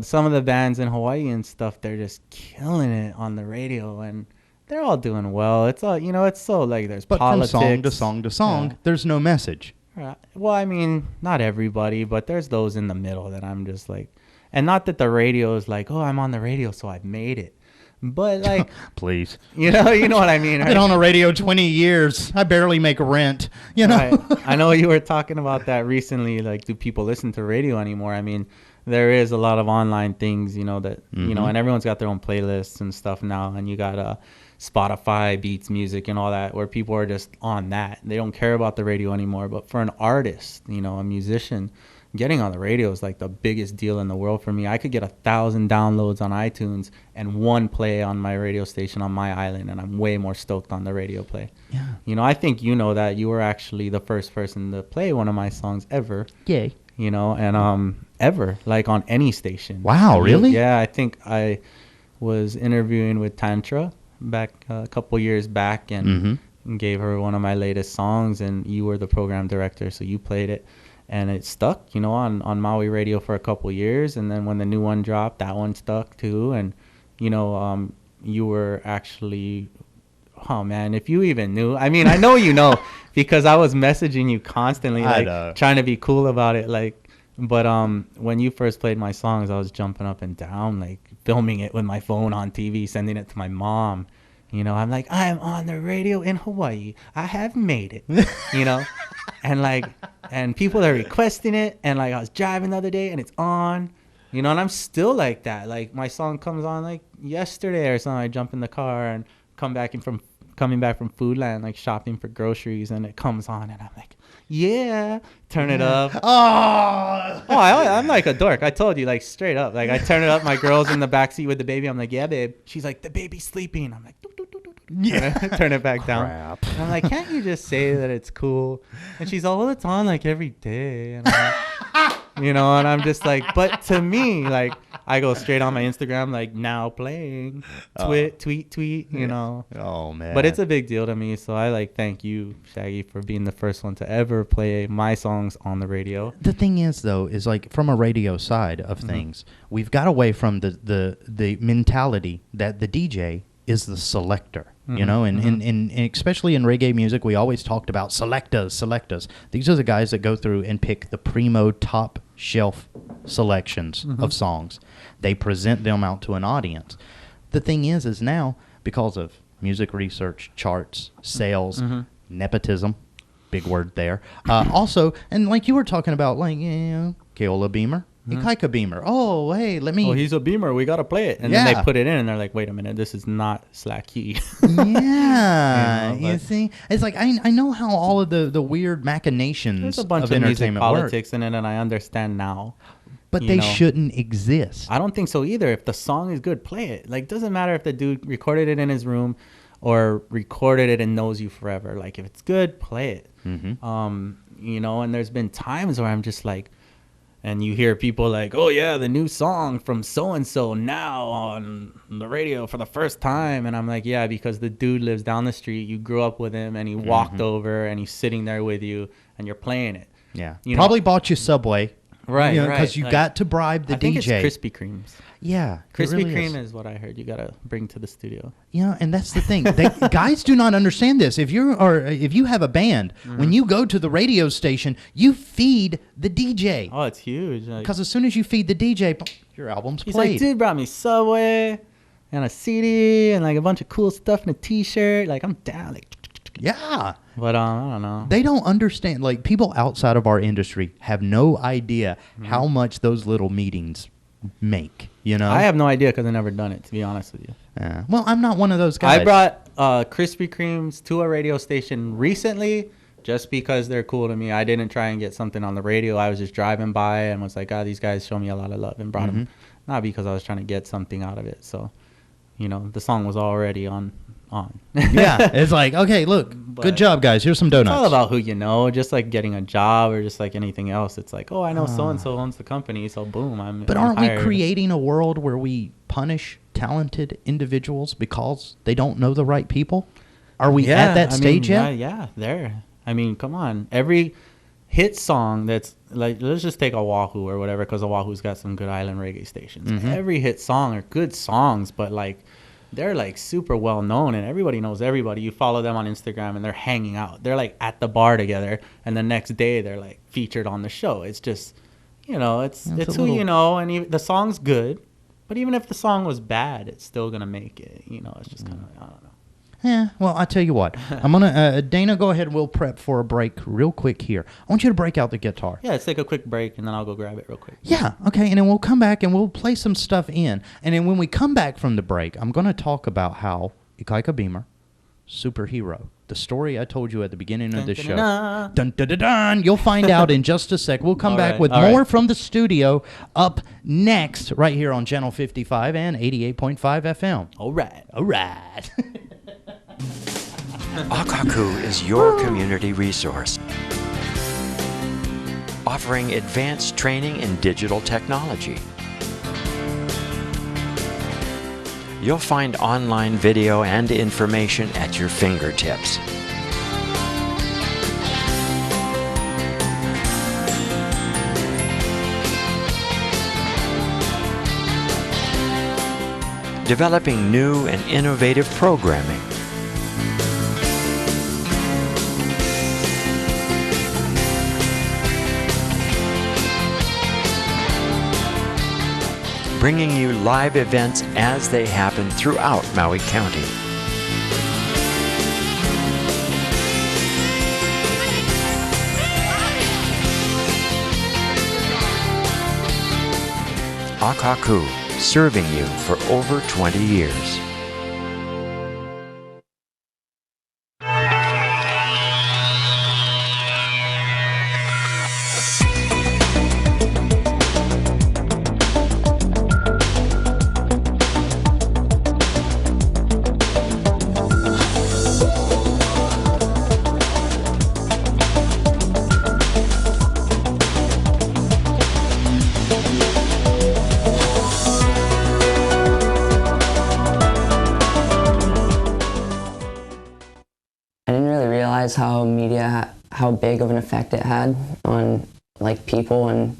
B: some of the bands in Hawaii and stuff, they're just killing it on the radio, and they're all doing well. It's all, it's so like there's politics.
A: But from song to song to song, there's no message.
B: Right. Well, I mean, not everybody, but there's those in the middle that I'm just like, and not that the radio is like, oh, I'm on the radio, so I've made it. But like,
A: please,
B: you know what I mean.
A: I've been on the radio 20 years. I barely make rent.
B: Right. I know you were talking about that recently. Like, do people listen to radio anymore? I mean, there is a lot of online things, that and everyone's got their own playlists and stuff now. And you got Spotify, Beats Music, and all that, where people are just on that. They don't care about the radio anymore. But for an artist, a musician, getting on the radio is like the biggest deal in the world for me. I could get 1,000 downloads on iTunes and 1 play on my radio station on my island, and I'm way more stoked on the radio play. Yeah. I think that you were actually the first person to play one of my songs ever.
A: Yay.
B: And ever, like on any station.
A: Wow, really?
B: Yeah, I think I was interviewing with Tantra back a couple years back and gave her one of my latest songs, and you were the program director, so you played it. And it stuck, on Maui radio for a couple years. And then when the new one dropped, that one stuck too. And, you were actually, oh man, if you even knew, I mean, I know because I was messaging you constantly, like trying to be cool about it. Like, but when you first played my songs, I was jumping up and down, like filming it with my phone on TV, sending it to my mom. I'm like, I'm on the radio in Hawaii. I have made it, and people are requesting it. And like, I was driving the other day and it's on, and I'm still like that. Like my song comes on like yesterday or something. I jump in the car and come back in from coming back from Foodland, like shopping for groceries, and it comes on, and I'm like, yeah, turn it up. I'm like a dork. I told you, like, straight up. Like, I turn it up. My girl's in the backseat with the baby. I'm like, yeah, babe. She's like, the baby's sleeping. I'm like, doo, doo, doo, doo, doo. Yeah. Turn it back down. And I'm like, can't you just say that it's cool? And she's all, well, it's on like every day. And I'm like, and I'm just like, but to me, like, I go straight on my Instagram, like, now playing, tweet,
A: Oh, man.
B: But it's a big deal to me. So I, like, thank you, Shaggy, for being the first one to ever play my songs on the radio.
A: The thing is, though, is like from a radio side of things, we've got away from the mentality that the DJ is the selector. And especially in reggae music, we always talked about selectors. These are the guys that go through and pick the primo top shelf selections of songs. They present them out to an audience. The thing is now, because of music research, charts, sales, nepotism, big word there. Also, and like you were talking about, like, Keola Beamer, Ikaika Beamer. Oh, hey, let me...
B: Oh, he's a Beamer. We got to play it. And then they put it in, and they're like, wait a minute, this is not slack key.
A: Yeah. You see? It's like, I know how all of the weird machinations
B: there's a bunch
A: of
B: of music
A: entertainment
B: politics in it, and I understand now.
A: But they shouldn't exist.
B: I don't think so either. If the song is good, play it. Like, doesn't matter if the dude recorded it in his room or recorded it and knows you forever. Like, if it's good, play it. And there's been times where I'm just like, and you hear people like, oh, yeah, the new song from so-and-so now on the radio for the first time. And I'm like, yeah, because the dude lives down the street. You grew up with him, and he walked over, and he's sitting there with you, and you're playing it.
A: Yeah. Probably bought you Subway.
B: Right,
A: because you got to bribe the DJ.
B: I think it's Krispy Kremes.
A: Yeah.
B: Krispy Kreme is what I heard you got to bring to the studio.
A: And that's the thing. Guys do not understand this. If you have a band, when you go to the radio station, you feed the DJ.
B: Oh, it's huge.
A: Because as soon as you feed the DJ, your album's played.
B: He's like, dude brought me Subway and a CD and like a bunch of cool stuff and a T-shirt. Like, I'm down. Like,
A: yeah.
B: But I don't know.
A: They don't understand. Like, people outside of our industry have no idea how much those little meetings make. I
B: have no idea because I've never done it, to be honest with you.
A: Yeah. Well, I'm not one of those guys.
B: I brought Krispy Kremes to a radio station recently just because they're cool to me. I didn't try and get something on the radio. I was just driving by and was like, these guys show me a lot of love, and brought them. Not because I was trying to get something out of it. So, the song was already on.
A: Yeah, it's like, okay, look, good job, guys. Here's some donuts.
B: It's all about who you know, just like getting a job or just like anything else. It's like, oh, I know so-and-so owns the company, so boom, I'm
A: aren't
B: hired.
A: we creating a world where we punish talented individuals because they don't know the right people? Are we at that stage yet?
B: Yeah, there. I mean, come on. Every hit song that's like, let's just take Oahu or whatever, because Oahu's got some good island reggae stations. Every hit song are good songs, but like, they're like super well known and everybody knows everybody. You follow them on Instagram and they're hanging out. They're like at the bar together, and the next day they're like featured on the show. It's just, it's who you know, and the song's good. But even if the song was bad, it's still gonna make it. It's just kind of, I don't know.
A: Yeah, well, I tell you what. I'm going to, Dana, go ahead. We'll prep for a break real quick here. I want you to break out the guitar.
B: Yeah, let's take a quick break, and then I'll go grab it real quick.
A: Yeah, okay, and then we'll come back, and we'll play some stuff in. And then when we come back from the break, I'm going to talk about how Ikaika Beamer, superhero, the story I told you at the beginning of the show. Dun, dun, dun, dun. You'll find out in just a sec. We'll come back with more from the studio up next right here on Channel 55 and 88.5 FM.
B: All right.
D: Akaku is your community resource, offering advanced training in digital technology. You'll find online video and information at your fingertips. Developing new and innovative programming. Bringing you live events as they happen throughout Maui County. Akaku, serving you for over 20 years.
E: realize how how big of an effect it had on like people and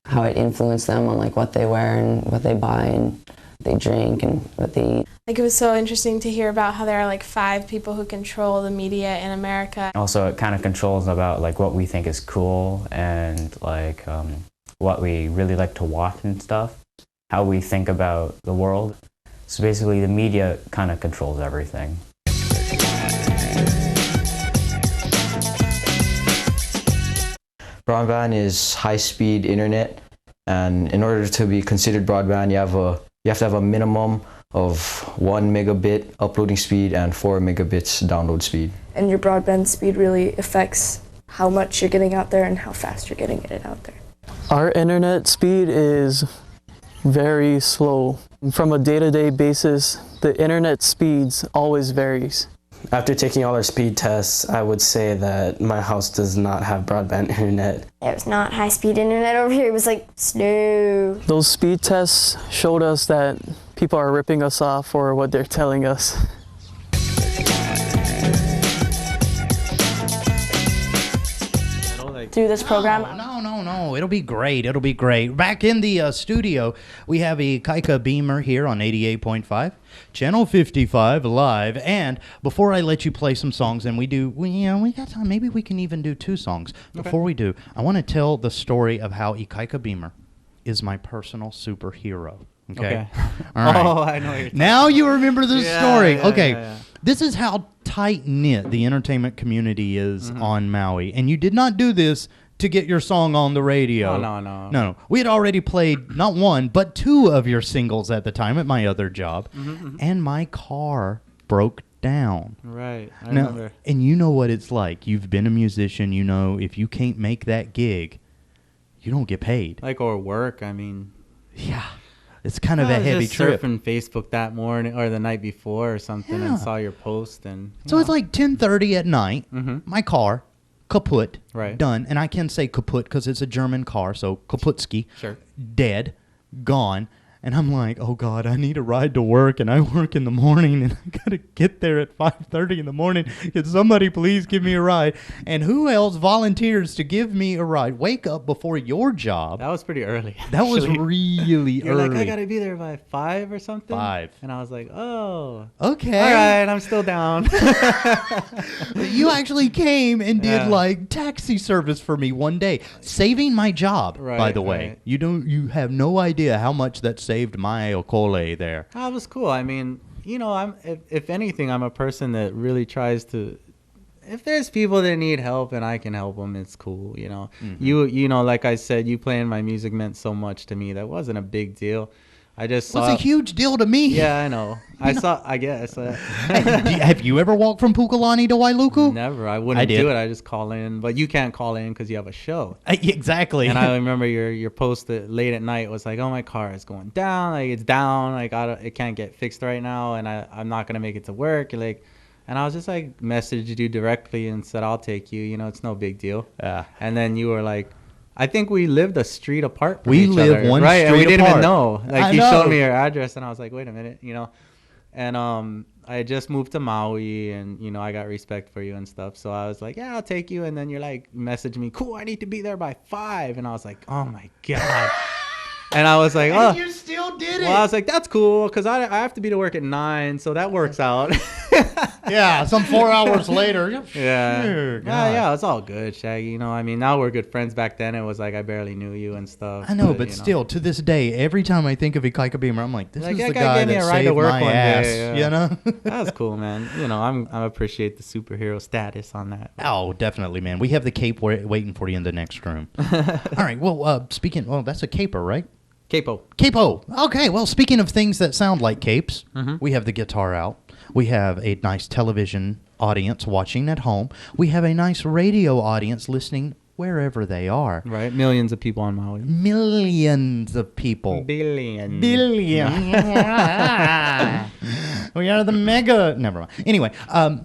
E: how it influenced them on like what they wear and what they buy and they drink and what they eat.
F: Like, it was so interesting to hear about how there are like 5 people who control the media in America.
G: Also, it kind of controls about like what we think is cool and like what we really like to watch and stuff, how we think about the world. So basically the media kind of controls everything.
H: Broadband is high-speed internet, and in order to be considered broadband, you have to have a minimum of 1 megabit uploading speed and 4 megabits download speed.
I: And your broadband speed really affects how much you're getting out there and how fast you're getting it out there.
J: Our internet speed is very slow. From a day-to-day basis, the internet speeds always varies.
K: After taking all our speed tests, I would say that my house does not have broadband internet.
L: It was not high-speed internet over here. It was like slow.
J: Those speed tests showed us that people are ripping us off for what they're telling us.
I: Through this program.
A: No, it'll be great. It'll be great. Back in the studio, we have a Ikaika beamer here on 88.5, channel 55 live. And before I let you play some songs, and we got time. Maybe we can even do 2 songs. Okay. Before we do, I want to tell the story of how Ikaika beamer is my personal superhero. Okay. All right.
B: Oh, I know what you're talking
A: now you remember this story.
B: Yeah,
A: okay.
B: yeah.
A: This is how tight-knit the entertainment community is on Maui. And you did not do this to get your song on the radio. No. We had already played not 1, but 2 of your singles at the time at my other job. And my car broke down.
B: Right. I remember.
A: And you know what it's like. You've been a musician. You know if you can't make that gig, you don't get paid.
B: Like, or work, I mean.
A: Yeah. It's kind of a heavy trip.
B: Surfing Facebook that morning or the night before or something and saw your post. And
A: so it's like 10:30 at night. My car, kaput, done. And I can say kaput because it's a German car, so kaputski, dead, gone. And I'm like, oh, God, I need a ride to work, and I work in the morning, and I got to get there at 5:30 in the morning. Can somebody please give me a ride? And who else volunteers to give me a ride? Wake up before your job.
B: That was pretty early.
A: That was really
B: You're
A: early.
B: like, I got to be there by 5 or something?
A: 5.
B: And I was like, oh.
A: Okay.
B: All right, I'm still down.
A: You actually came and did like taxi service for me one day, saving my job, by the way. You have no idea how much that saved my okole there.
B: That was cool. I mean, you know, if anything, I'm a person that really tries to, if there's people that need help and I can help them, it's cool, you know. You know, like I said, you playing my music meant so much to me. That wasn't a big deal. I just saw.
A: It was a huge deal to me.
B: Yeah, I know. I guess.
A: Have you ever walked from Pukalani to Wailuku?
B: Never. I wouldn't do it. I just call in. But you can't call in because you have a show.
A: Exactly.
B: And I remember your post that late at night was like, oh, my car is going down. Like, it's down. Like, it can't get fixed right now. And I'm not going to make it to work. Like, and I was just like, messaged you directly and said, I'll take you. You know, it's no big deal. Yeah. And then you were like, I think we lived a street apart from each other. We live one street apart. And we didn't even know. Like, you showed me your address, and I was like, wait a minute, you know. And I just moved to Maui, and, you know, I got respect for you and stuff. So I was like, yeah, I'll take you. And then you're like, message me, cool, I need to be there by 5. And I was like, oh, my God. And I was like, oh.
A: And you still did it.
B: Well, I was like, that's cool, because I have to be to work at 9, so that works out.
A: Yeah, some 4 hours later.
B: Yeah.
A: Sure,
B: yeah, it's all good, Shaggy. You know, I mean, now we're good friends. Back then, it was like I barely knew you and stuff.
A: I know, but still, to this day, every time I think of Ikaika Beamer, I'm like, this is the guy that saved my ass.
B: Day,
A: you know?
B: That was cool, man. You know, I appreciate the superhero status on that.
A: Oh, definitely, man. We have the cape waiting for you in the next room. All right, well, that's a caper, right? Capo. Okay, well, speaking of things that sound like capes, we have the guitar out. We have a nice television audience watching at home. We have a nice radio audience listening wherever they are.
B: Right, millions of people on Maui.
A: Millions of people.
B: Billion.
A: We are the mega... Never mind. Anyway, I'd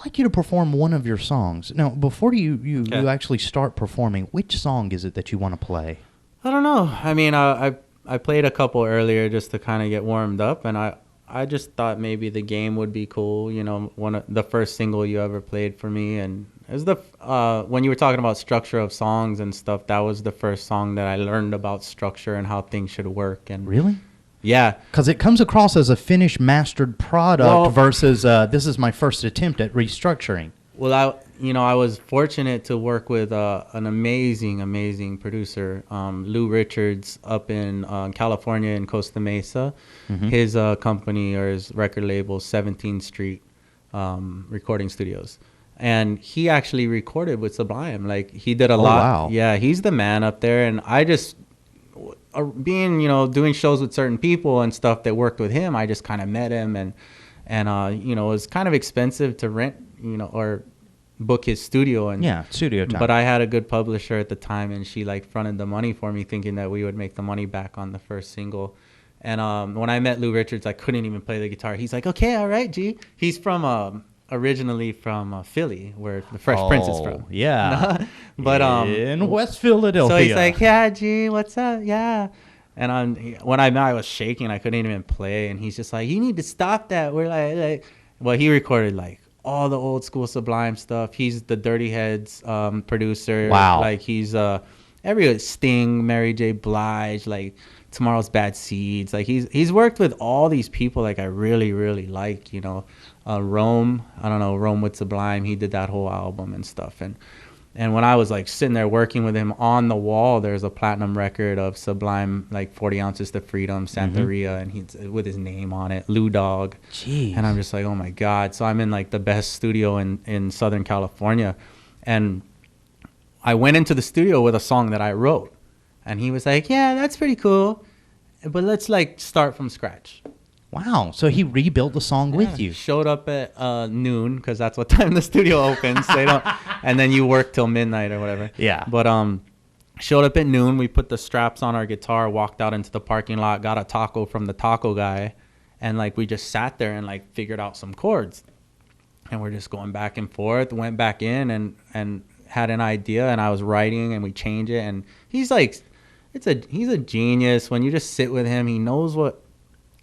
A: like you to perform one of your songs. Now, before you actually start performing, which song is it that you want to play?
B: I don't know. I mean, I played a couple earlier just to kind of get warmed up, and I I just thought maybe the game would be cool. You know, one of the first single you ever played for me, and it was the when you were talking about structure of songs and stuff. That was the first song that I learned about structure and how things should work. And
A: really,
B: yeah,
A: because it comes across as a finished, mastered product versus this is my first attempt at restructuring.
B: Well, I was fortunate to work with an amazing producer, Lou Richards, up in California in Costa Mesa. Mm-hmm. His company or his record label, 17th Street Recording Studios. And he actually recorded with Sublime. Like, he did a lot. Wow. Yeah, he's the man up there. And I just, being, doing shows with certain people and stuff that worked with him, I just kind of met him. And it was kind of expensive to rent, or book his studio. And
A: studio time.
B: But I had a good publisher at the time, and she fronted the money for me, thinking that we would make the money back on the first single. And when I met Lou Richards, I couldn't even play the guitar. He's like, okay, all right, G. He's from originally from Philly, where the Fresh Prince is from.
A: Yeah.
B: But
A: in West Philadelphia.
B: So he's like, yeah, G, what's up? Yeah. And when I met, I was shaking. I couldn't even play. And he's just like, you need to stop that. We're like, well, he recorded all the old school Sublime stuff. He's the Dirty Heads producer.
A: Wow.
B: He's every Sting, Mary J. Blige, Tomorrow's Bad Seeds. He's worked with all these people I really, really like, Rome. I don't know, Rome with Sublime. He did that whole album and stuff. And when I was sitting there working with him, on the wall there's a platinum record of Sublime, 40 Ounces to Freedom, Santeria, and he's with his name on it, Lou Dog.
A: Jeez.
B: And I'm just like, oh my God. So I'm in the best studio in Southern California, and I went into the studio with a song that I wrote, and he was like, yeah, that's pretty cool, but let's start from scratch.
A: Wow. So he rebuilt the song with you.
B: Showed up at noon, because that's what time the studio opens. They don't, and then you work till midnight or whatever.
A: Yeah.
B: But showed up at noon. We put the straps on our guitar, walked out into the parking lot, got a taco from the taco guy, and we just sat there and figured out some chords. And we're just going back and forth. Went back in and had an idea, and I was writing, and we changed it. And he's he's a genius. When you just sit with him, he knows what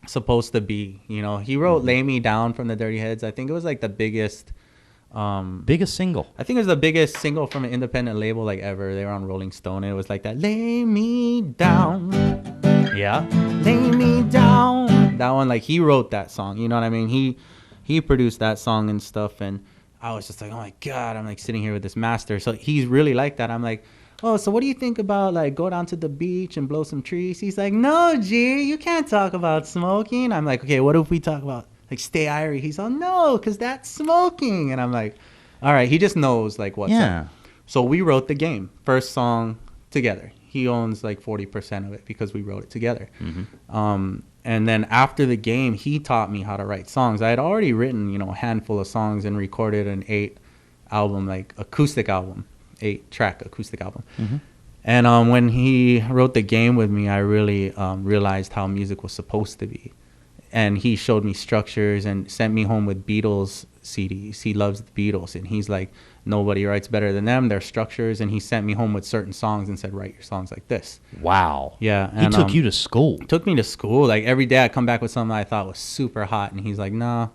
B: supposed to be. He wrote Lay Me Down from the Dirty Heads. I think it was the biggest
A: single.
B: I think it was the biggest single from an independent label ever. They were on Rolling Stone, and it was that Lay Me Down.
A: Yeah.
B: Lay me down. That one, he wrote that song. You know what I mean? He produced that song and stuff, and I was just oh my God, I'm sitting here with this master. So he's really like that. I'm like, oh, so what do you think about go down to the beach and blow some trees? He's like, no, G, you can't talk about smoking. I'm like, okay, what if we talk about stay irie? He's like, no, because that's smoking. And I'm like, all right, he just knows what's up. So we wrote the game, first song together. He owns 40% of it because we wrote it together. Mm-hmm. And then after the game, he taught me how to write songs. I had already written, a handful of songs and recorded an 8-album, acoustic album. 8-track acoustic album. Mm-hmm. And when he wrote the game with me, I really realized how music was supposed to be. And he showed me structures and sent me home with Beatles CDs. He loves the Beatles, and he's like, nobody writes better than them. Their structures. And he sent me home with certain songs and said, write your songs like this.
A: Wow.
B: Yeah.
A: And, he took you to school.
B: Took me to school. Every day I come back with something I thought was super hot, and he's like, nah.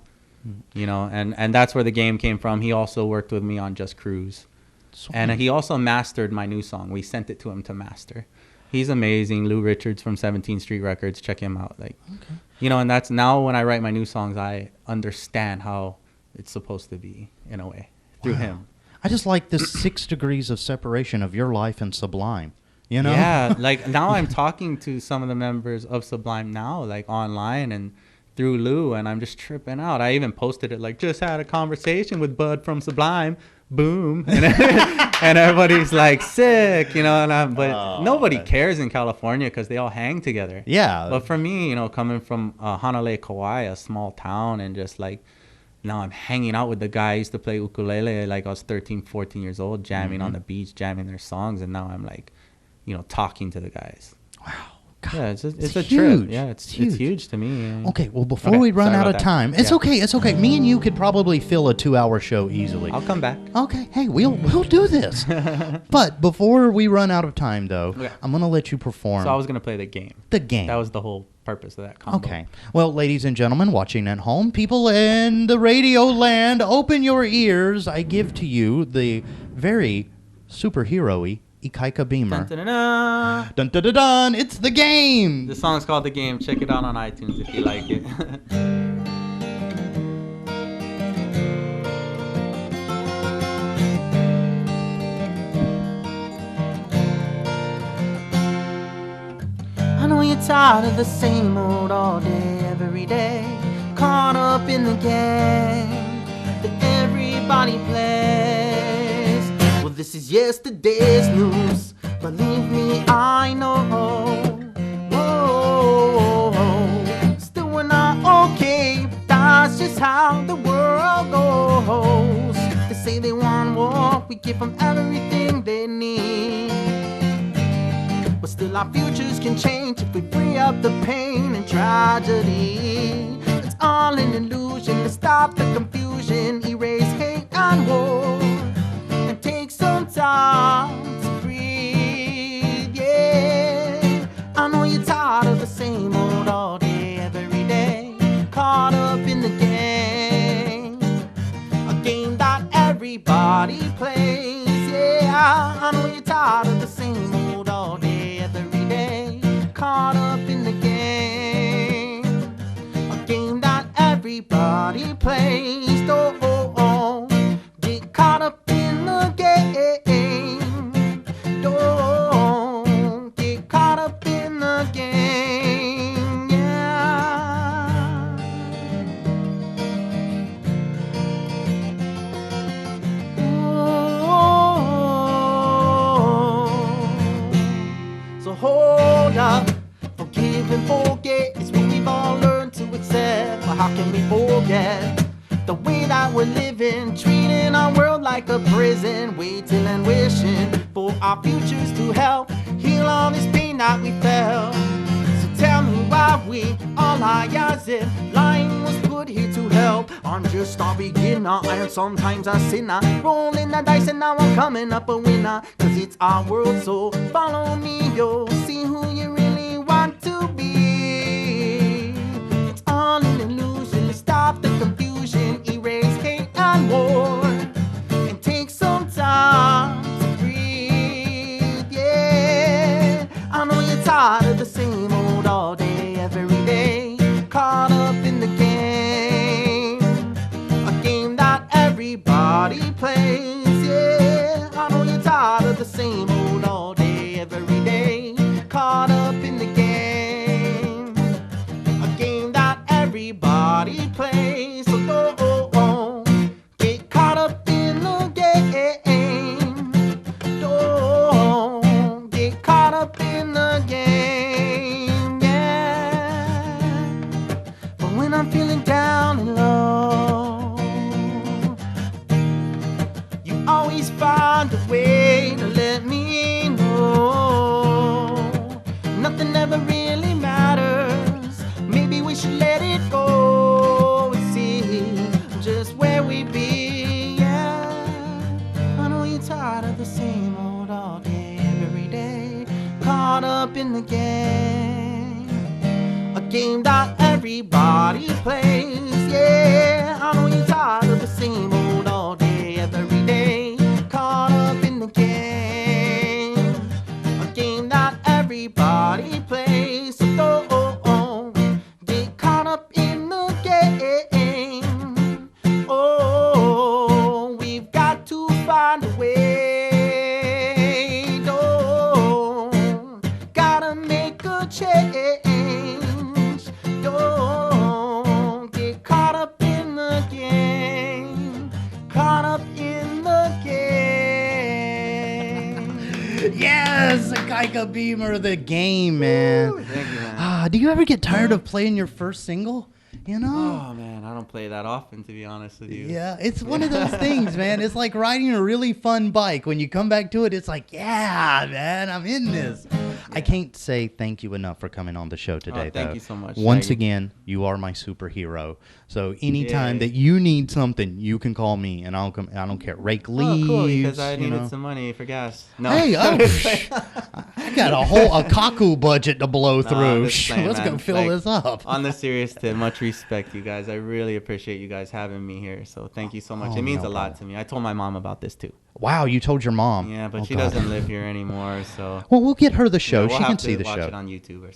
B: And that's where the game came from. He also worked with me on Just Cruise. Sweet. And he also mastered my new song. We sent it to him to master. He's amazing. Lou Richards from 17th Street Records. Check him out. Okay. And that's now when I write my new songs, I understand how it's supposed to be in a way through him.
A: I just like this 6 degrees of separation of your life and Sublime.
B: Yeah. Now I'm talking to some of the members of Sublime now, online and through Lou, and I'm just tripping out. I even posted it just had a conversation with Bud from Sublime. Boom. And everybody's sick, but nobody cares in California because they all hang together.
A: Yeah.
B: But for me, coming from Hanalei, Kauai, a small town, and just now I'm hanging out with the guy I used to play ukulele I was 13, 14 years old, jamming on the beach, jamming their songs, and now I'm talking to the guys.
A: Wow. God,
B: yeah, it's a
A: huge.
B: trip. Yeah, it's huge to me.
A: Okay, well, before we run out of time, it's okay. It's okay. Me and you could probably fill a 2-hour show easily.
B: I'll come back.
A: Okay, hey, we'll do this. But before we run out of time, though, I'm gonna let you perform.
B: So I was gonna play the game.
A: The game.
B: That was the whole purpose of that combo.
A: Okay. Well, ladies and gentlemen watching at home, people in the radio land, open your ears. I give to you the very superhero-y Ikaika Beamer.
B: Dun, dun, dun,
A: dun, dun, dun, dun. It's the game.
B: The song's called The Game. Check it out on iTunes if you like it.
M: I know you're tired of the same old all day, every day. Caught up in the game that everybody plays. Well, this is yesterday's news. Believe me, I know. Whoa, still we're not okay. That's just how the world goes. They say they want war. We give them everything they need. But still our futures can change if we free up the pain and tragedy. It's all an illusion to stop the confusion, erase hate and war, and take some time to breathe, yeah. I know you're tired of the same old all day, every day. Caught up in the game, a game that everybody plays, yeah. I know you're tired of the same old all day, caught up in the game, a game that everybody plays. Don't get caught up in the game. Don't get caught up in the game, yeah. So hold up. Forgive and forget is what we've all learned to accept. But how can we forget the way that we're living, treating our world like a prison, waiting and wishing for our futures to help heal all this pain that we felt. So tell me why we all lie as if lying was put here to help. I'm just a beginner and sometimes a sinner, rolling the dice and now I'm coming up a winner. Cause it's our world, so follow me, yo, see who you really want to be. It's all an illusion to stop the confusion, erase hate and war, and take some time to breathe, yeah. I know you're tired of the same old all day, every day. Caught up in the game, a game that everybody plays, yeah. I know you're tired of the same old all day, every day. Caught up in the game, a game that everybody plays. So don't get caught up in the game. Don't get caught up in the game, yeah. But when I'm feeling down and low, you always find a way to let me know. Nothing ever really matters. Maybe we should let it go and see just where we be, yeah. I know you're tired of the same old all day, every day. Caught up in the game, a game that everybody plays, yeah. I know you're tired of the same old all day, every day. Caught up in the game, a game that everybody plays. So don't get caught up in the game. Oh, we've got to find a way. Don't gotta make a change. Don't get caught up in the game. Caught up in the game.
A: Yes, Ikaika Beamer, the game, man.
B: Thank you, man.
A: Do you ever get tired of playing your first single? You know?
B: Oh man, I don't play that often, to be honest with you.
A: Yeah, it's one of those things, man. It's like riding a really fun bike. When you come back to it, it's like, yeah, man, I'm in this. I can't say thank you enough for coming on the show today,
B: thank you so much.
A: Once
B: Shaggy.
A: again, you are my superhero. So anytime that you need something, you can call me, and I'll come. I don't care. Rake leaves.
B: Oh, cool, because I needed some money for gas. No.
A: Hey, I got a kaku budget to blow through. Let's go fill this up.
B: On the serious tip, much respect, you guys. I really appreciate you guys having me here. So thank you so much. It means a lot to me. I told my mom about this too.
A: Wow, you told your mom.
B: Yeah, but she doesn't live here anymore. So
A: well, we'll get her the show.
B: We'll
A: she
B: have
A: can
B: to
A: see the
B: watch
A: show
B: it on YouTube or something.